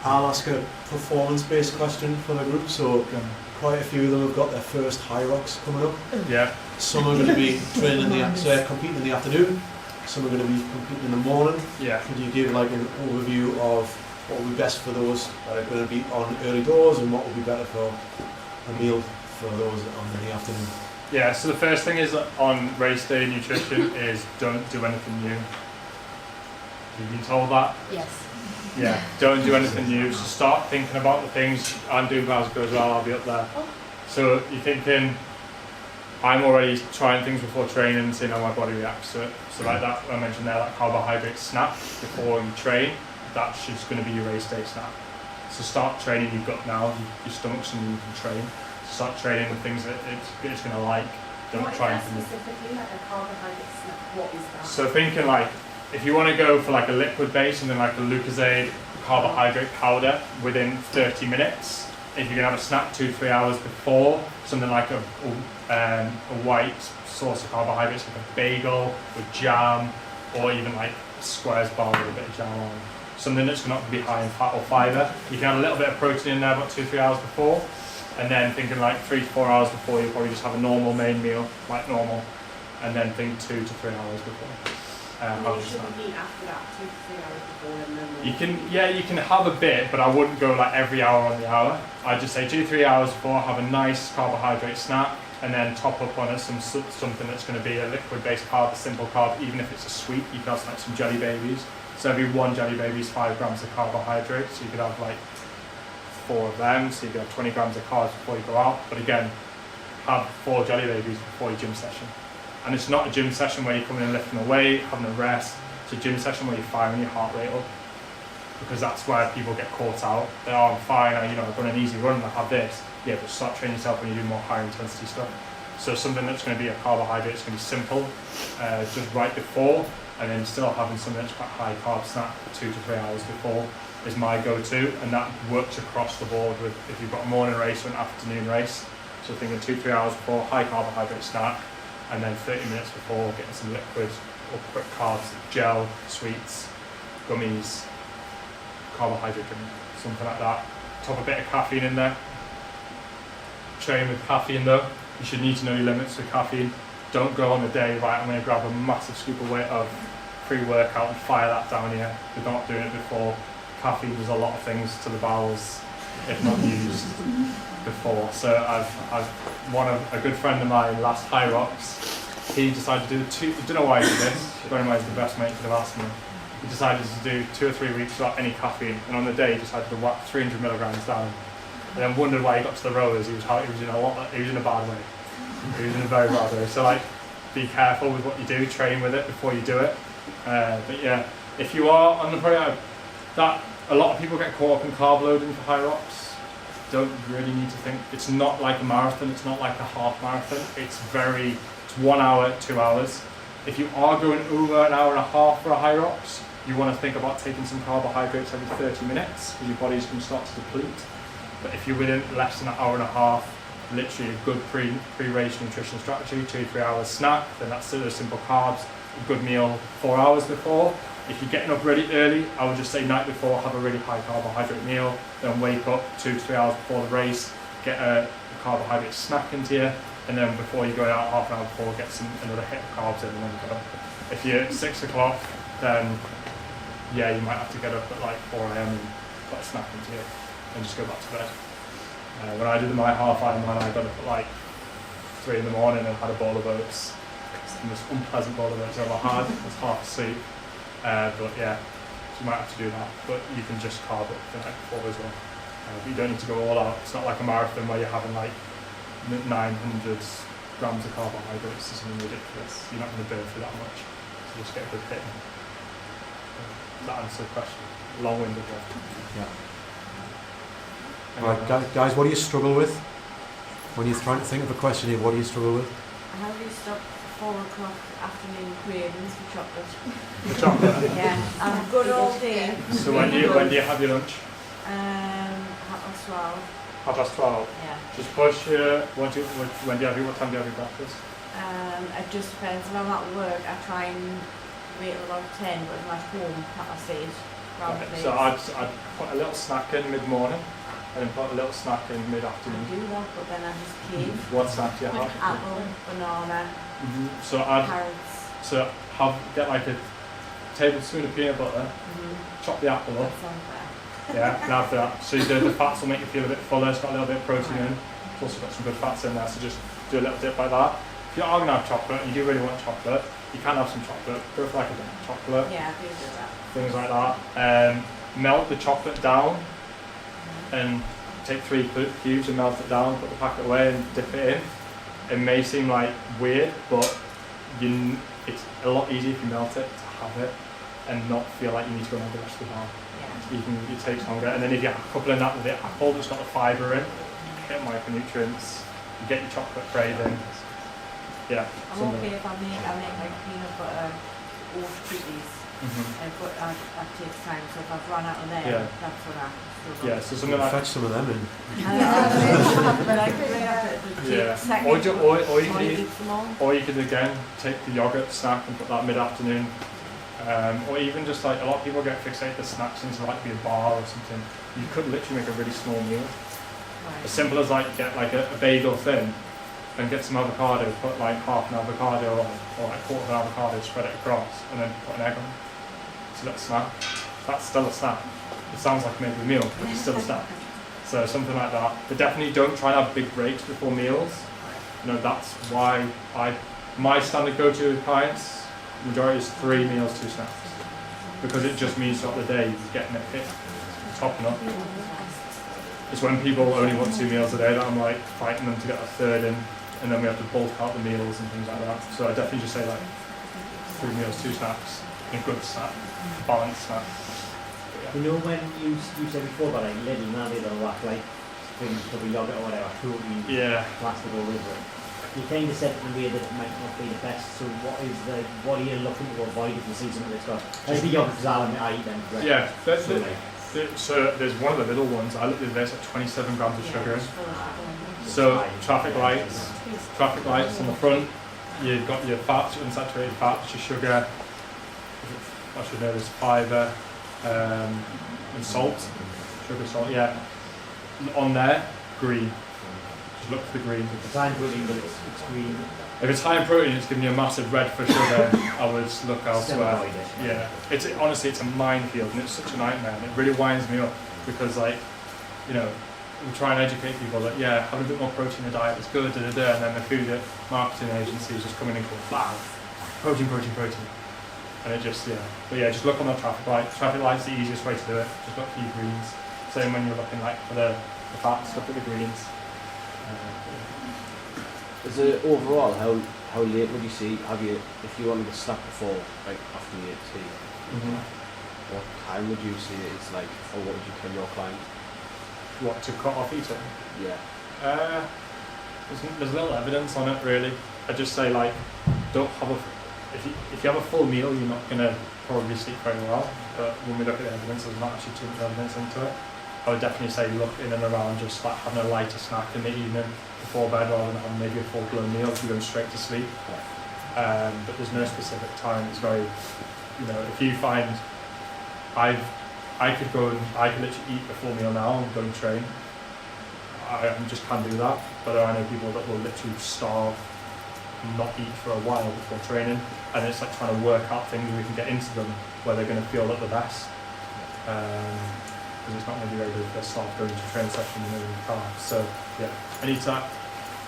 I'll ask a performance-based question for the group. So quite a few of them have got their first high rocks coming up. Yeah. Some are going to be training competing in the afternoon. Some are going to be competing in the morning. Yeah. Could you give like an overview of what would be best for those that are going to be on early doors, and what would be better for a meal for those on the afternoon? Yeah, so the first thing is on race day nutrition is don't do anything new. Have you been told that? Yes. Yeah, don't do anything new. So start thinking about the things I'm doing Glasgow as well, I'll be up there. So you're thinking, I'm already trying things before training and seeing how my body reacts to it. So like that, I mentioned there, that carbohydrate snack before you train, that's just going to be your race day snack. So start training your gut now, your stomach's something you can train. Start training with things that it's going to like. Don't try and specifically, like a carbohydrate snack? What is that? So thinking like, if you want to go for like a liquid base, something like a Lucozade carbohydrate powder within 30 minutes, if you're going to have a snack 2-3 hours before, something like a white source of carbohydrates, like a bagel with jam, or even like a squares bar with a bit of jam on. Something that's not going to be high in fat or fibre. You can have a little bit of protein in there about 2-3 hours before, and then thinking like 3 to 4 hours before, you probably just have a normal main meal, like normal, and then think 2 to 3 hours before. You shouldn't eat after that 2 to 3 hours before, and then you can have a bit, but I wouldn't go like every hour on the hour. I'd just say 2-3 hours before, have a nice carbohydrate snack, and then top up on it something that's going to be a liquid-based carb, a simple carb. Even if it's a sweet, you can have like some jelly babies. So every one jelly baby is 5 grams of carbohydrates. So you could have like 4 of them. So you could have 20 grams of carbs before you go out. But again, have 4 jelly babies before your gym session. And it's not a gym session where you're coming in lifting a weight, having a rest. It's a gym session where you're firing your heart rate up, because that's where people get caught out. They are, I'm fine, I've done an easy run, I have this. Yeah, but start training yourself when you do more higher intensity stuff. So something that's going to be a carbohydrate, it's going to be simple, just right before, and then still having something that's quite high carb snack 2 to 3 hours before is my go-to, and that works across the board with if you've got a morning race or an afternoon race. So thinking 2-3 hours before, high carbohydrate snack, and then 30 minutes before, getting some liquid or quick carbs, gel, sweets, gummies, carbohydrate drink, something like that, top a bit of caffeine in there. Train with caffeine though. You should need to know your limits with caffeine. Don't go on the day, right, I'm going to grab a massive scoop of pre-workout and fire that down here. You're not doing it before. Caffeine does a lot of things to the bowels if not used before. So a good friend of mine, last High Rocks, he decided to do I don't know why he did this, very much the best mate could have asked me. He decided to do 2 or 3 weeks without any caffeine, and on the day he decided to whack 300 milligrams down. And then wondered why he got to the rowers. He was in a bad way. He was in a very bad way. So like, be careful with what you do. Train with it before you do it. But yeah, if you are on the program, that a lot of people get caught up in carb loading for High Rocks. Don't really need to think. It's not like a marathon. It's not like a half marathon. It's 1 hour, 2 hours. If you are going over an hour and a half for a High Rocks, you want to think about taking some carbohydrates every 30 minutes because your body's going to start to deplete. But if you're within less than an hour and a half, literally a good pre-race nutrition strategy, 2-3 hours snack, then that's still simple carbs, a good meal 4 hours before. If you're getting up really early, I would just say night before, have a really high carbohydrate meal, then wake up 2 to 3 hours before the race, get a carbohydrate snack into you, and then before you go out, half an hour before, get another hit of carbs in and then go. If you're at 6 o'clock, then yeah, you might have to get up at like 4 a.m. and put a snack into you and just go back to bed. When I did my half Ironman, I got up at like 3 in the morning and had a bowl of oats. It's the most unpleasant bowl of oats I've ever had. I was half asleep. But yeah, so you might have to do that. But you can just carb up the night before as well. But you don't need to go all out. It's not like a marathon where you're having like 900 grams of carbohydrates or something ridiculous. You're not going to burn through that much. So just get a good hit. Does that answer the question? Long-winded one. Yeah. Right, guys, what do you struggle with? When you're trying to think of a question here, what do you struggle with? How do you stop 4 o'clock afternoon cravings for chocolate? For chocolate? Yeah, I'm good all day. So when do you have your lunch? 12:30. 12:30? Yeah. Just push what time do you have your breakfast? It just depends. If I'm at work, I try and wait till about 10, but if I'm at home, at my stage, round the place. So I'd put a little snack in mid-morning, and then put a little snack in I mid-afternoon. do that, but then I just cave. What snack do you have? Like apple, banana, So carrots. get like a tablespoon of peanut butter, chop the apple up. That sounds better. Yeah, and after that, so the fats will make you feel a bit fuller. It's got a little bit of protein in. It's also got some good fats in there, so just do a little dip like that. If you are going to have chocolate and you do really want chocolate, you can have some chocolate. Go for like a dark chocolate. Yeah, I do that. Things like that. Melt the chocolate down and take 3 cubes and melt it down, put the packet away and dip it in. It may seem like weird, but it's a lot easier if you melt it to have it and not feel like you need to go and have the rest of the bar. It takes longer, and then if you coupling that with the apple that's got the fibre in, you get micronutrients, you get your chocolate craving. Yeah. I'm okay if I make like peanut butter oat cookies, but that takes time. So if I've run out of there, that's what I struggle. Yeah, so something like fetch some of them in. Or you could again take the yogurt snack and put that mid-afternoon. Or even just like a lot of people get fixated with snacks into like be a bar or something. You could literally make a really small meal. Right. As simple as like get like a bagel thin and get some avocado, put like half an avocado on, or like a quarter of an avocado, spread it across, and then put an egg on. It's a little snack. That's still a snack. It sounds like maybe a meal, but it's still a snack. So something like that. But definitely don't try and have big breaks before meals. You know, that's why my standard go-to with clients, majority is 3 meals, 2 snacks. Because it just means throughout the day you're getting it hit, topping up. It's when people only want 2 meals a day that I'm like fighting them to get a third in, and then we have to bulk out the meals and things like that. So I definitely just say like 3 meals, 2 snacks, a good snack, balanced snack. You know when you said before about like little and added or what, like things could be yogurt or whatever, protein, plastic or whatever. You kind of said in a way that it might not be the best. So what are you looking to avoid if you see something that's got? Like the yogurt, because I eat them. Yeah, so there's one of the little ones. I looked at this at 27 grams of sugar. So traffic lights on the front. You've got your fats, your unsaturated fats, your sugar. I should know there's fibre and salt. Sugar, salt, yeah. on there, green. Just look for the green. It's high in protein, but it's green. If it's high in protein, it's giving you a massive red for sugar. I would look elsewhere. Avoid it. Yeah, it's honestly it's a minefield and it's such a nightmare. And it really winds me up because like, you know, we try and educate people that yeah, having a bit more protein in the diet is good, and then the food marketing agencies just come in and go, wow, protein, protein, protein. And it just, yeah. But yeah, just look on the traffic light. Traffic light's the easiest way to do it. Just look for your greens. Same when you're looking like for the fats, look at the greens. Is it overall, how late would you see, if you wanted to snack before, like after you ate tea, what time would you see it is like, or what would you tell your client? What, to cut off eating? Yeah. There's little evidence on it really. I just say like, don't have if you have a full meal, you're not going to probably sleep very well. But when we look at the evidence, there's not actually too much evidence into it. I would definitely say look in and around just like having a lighter snack in the evening before bed rather than having maybe a full-blown meal if you're going straight to sleep. But there's no specific time. It's very, you know, if you find I could literally eat a full meal now and go and train. I just can't do that. But I know people that will literally starve and not eat for a while before training, and it's like trying to work out things we can get into them where they're going to feel at the best. Because it's not going to be very good if they're starved going to train session and moving carbs. So yeah, anytime.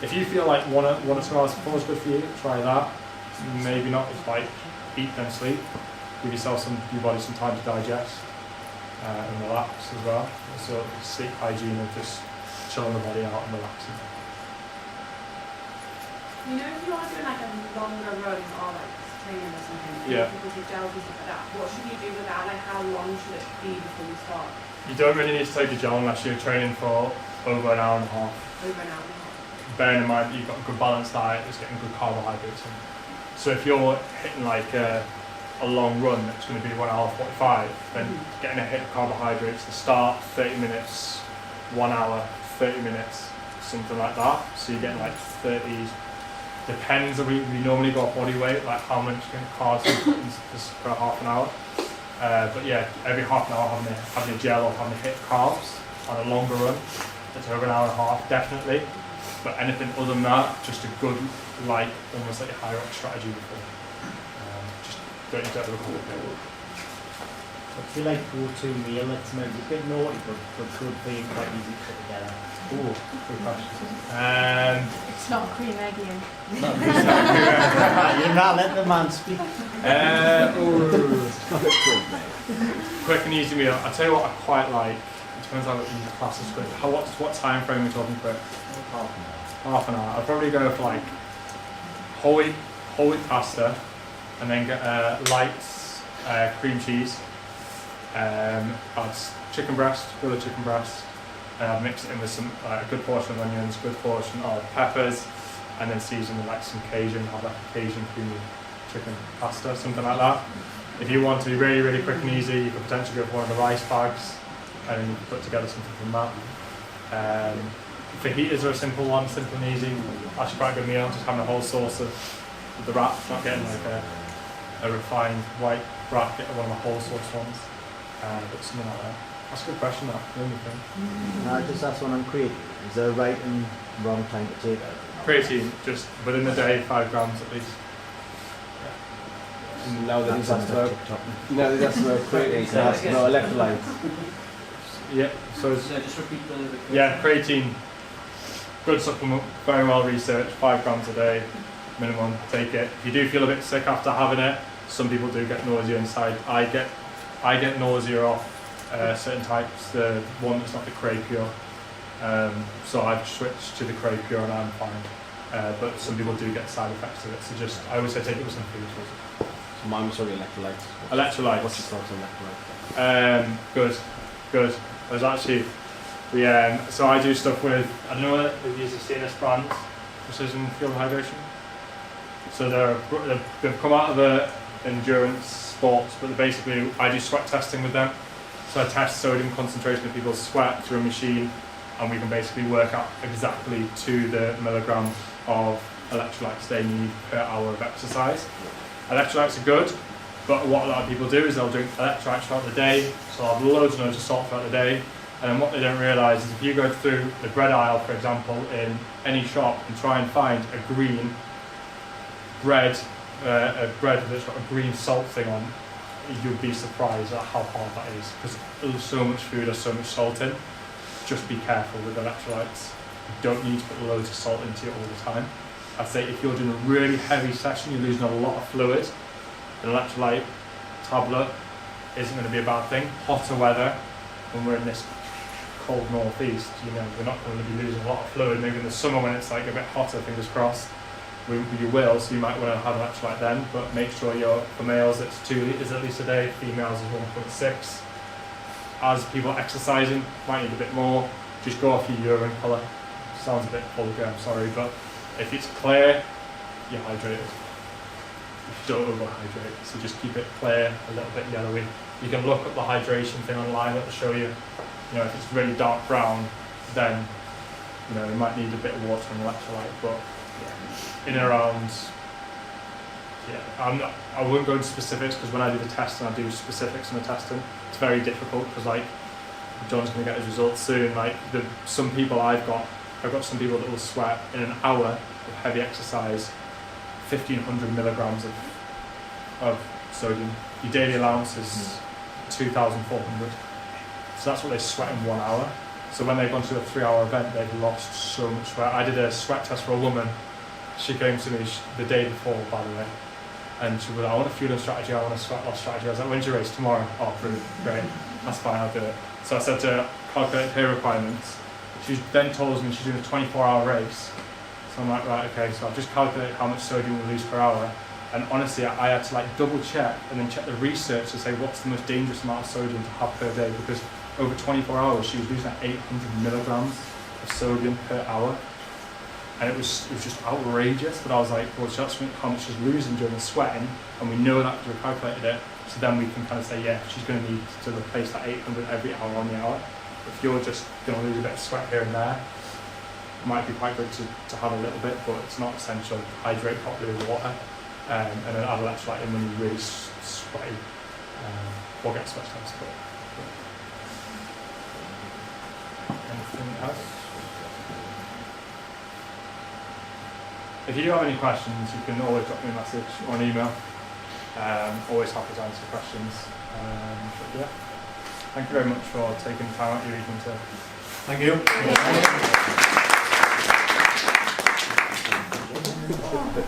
If you feel like 1 or 2 hours before is good for you, try that. Maybe not. It's like eat then sleep. Give yourself your body some time to digest and relax as well. So sleep hygiene and just chilling the body out and relaxing. You know, if you are doing like a longer run or like training or something, yeah, people do gels and stuff like that, what should you do with that? Like how long should it be before you start? You don't really need to take a gel unless you're training for over an hour and a half. Over an hour and a half. Bearing in mind that you've got a good balanced diet, it's getting good carbohydrates in. So if you're hitting like a long run that's going to be 1 hour 45, then getting a hit of carbohydrates to start, 30 minutes, 1 hour, 30 minutes, something like that. So you're getting like 30, depends, we normally go off body weight, like how much carbs per half an hour. But yeah, every half an hour having a gel or having a hit of carbs on a longer run, it's over an hour and a half, definitely. But anything other than that, just a good, like, almost like a higher up strategy before. Just don't need to overcomplicate it. What's your like go-to meal? It's maybe a bit naughty, but good for you, quite easy to put together. Ooh, good question. It's not cream egg, Iain. You're not letting the man speak. Quick and easy meal. I tell you what I quite like. It depends how the class is quick. What time frame are we talking quick? Half an hour. I'd probably go for like whole wheat pasta, and then get light cream cheese. Add chicken breast, grilled chicken breast, and I'd mix it in with some a good portion of onions, good portion of peppers, and then season with like some Cajun, have like a Cajun creamy chicken pasta, something like that. If you want to be really, really quick and easy, you could potentially go for one of the rice bags, and then you can put together something from that. Fajitas are a simple one, simple and easy. Actually quite a good meal, just having a whole sauce of the wrap, not getting like a refined white wrap, get one of the whole sauce ones. But something like that. That's a good question, that. The only thing. No, just that's one on creatine. Is there a right and wrong time to take it? Creatine, just within the day, 5 grams at least. Now that he's asked about creatine, that's about electrolytes. Yeah, so it's, just repeat the yeah, creatine, good supplement, very well researched, 5 grams a day, minimum, take it. If you do feel a bit sick after having it, some people do get nausea inside. I get nausea off certain types, the one that's not the Cray Pure. So I've switched to the Cray Pure and I'm fine. But some people do get side effects of it, so just, I always say take it with some food. So mine was sorry, electrolytes. Electrolytes. What's your thoughts on electrolytes? Good. I was actually, so I do stuff with, I don't know whether they've used the CNS brand, Precision Field Hydration. So they've come out of the endurance sports, but basically I do sweat testing with them. So I test sodium concentration of people's sweat through a machine, and we can basically work out exactly to the milligram of electrolytes they need per hour of exercise. Electrolytes are good, but what a lot of people do is they'll drink electrolytes throughout the day, so I'll have loads and loads of salt throughout the day, And then what they don't realise is if you go through the bread aisle, for example, in any shop and try and find a green bread, a bread that's got a green salt thing on, you'd be surprised at how hard that is, because there's so much food, there's so much salt in. Just be careful with electrolytes. You don't need to put loads of salt into it all the time. I'd say if you're doing a really heavy session, you're losing a lot of fluid, an electrolyte tablet isn't going to be a bad thing. Hotter weather, when we're in this cold northeast, you know, we're not going to be losing a lot of fluid. Maybe in the summer when it's like a bit hotter, fingers crossed, you will, so you might want to have an electrolyte then, but make sure for males it's 2 litres at least a day, females is 1.6. As people exercising, might need a bit more, just go off your urine colour. Sounds a bit vulgar, I'm sorry, but if it's clear, you're hydrated. You don't overhydrate, so just keep it clear, a little bit yellowy. You can look up the hydration thing online, it'll show you, if it's really dark brown, then, you might need a bit of water and electrolyte, but in and around, I wouldn't go into specifics, because when I do the test and I do specifics on the testing, it's very difficult, because John's going to get his results soon. Some people I've got some people that will sweat in an hour of heavy exercise 1,500 milligrams of sodium. Your daily allowance is 2,400. So that's what they sweat in 1 hour. So when they've gone to a 3-hour event, they've lost so much sweat. I did a sweat test for a woman. She came to me the day before, by the way, and she was like, I want a fueling strategy, I want a sweat loss strategy. I was like, when's your race? Tomorrow. Oh, brilliant, great, that's fine, I'll do it. So I said to her, calculate her requirements. She then told me she's doing a 24-hour race. So I'm like, right, okay, so I've just calculated how much sodium we lose per hour. And honestly, I had to double check and then check the research to say what's the most dangerous amount of sodium to have per day, because over 24 hours she was losing 800 milligrams of sodium per hour. And it was just outrageous, but I was like, well, that's how much she's losing during the sweating, and we know that because we calculated it, so then we can kind of say, yeah, she's going to need to replace that 800 every hour on the hour. If you're just going to lose a bit of sweat here and there, it might be quite good to have a little bit, but it's not essential. Hydrate properly with water, and then add electrolyte in when you're really sweaty, or get a sweat test. Anything else? If you do have any questions, you can always drop me a message or an email. Always happy to answer questions. But yeah, thank you very much for taking the time out of your evening to. Thank you. Yeah.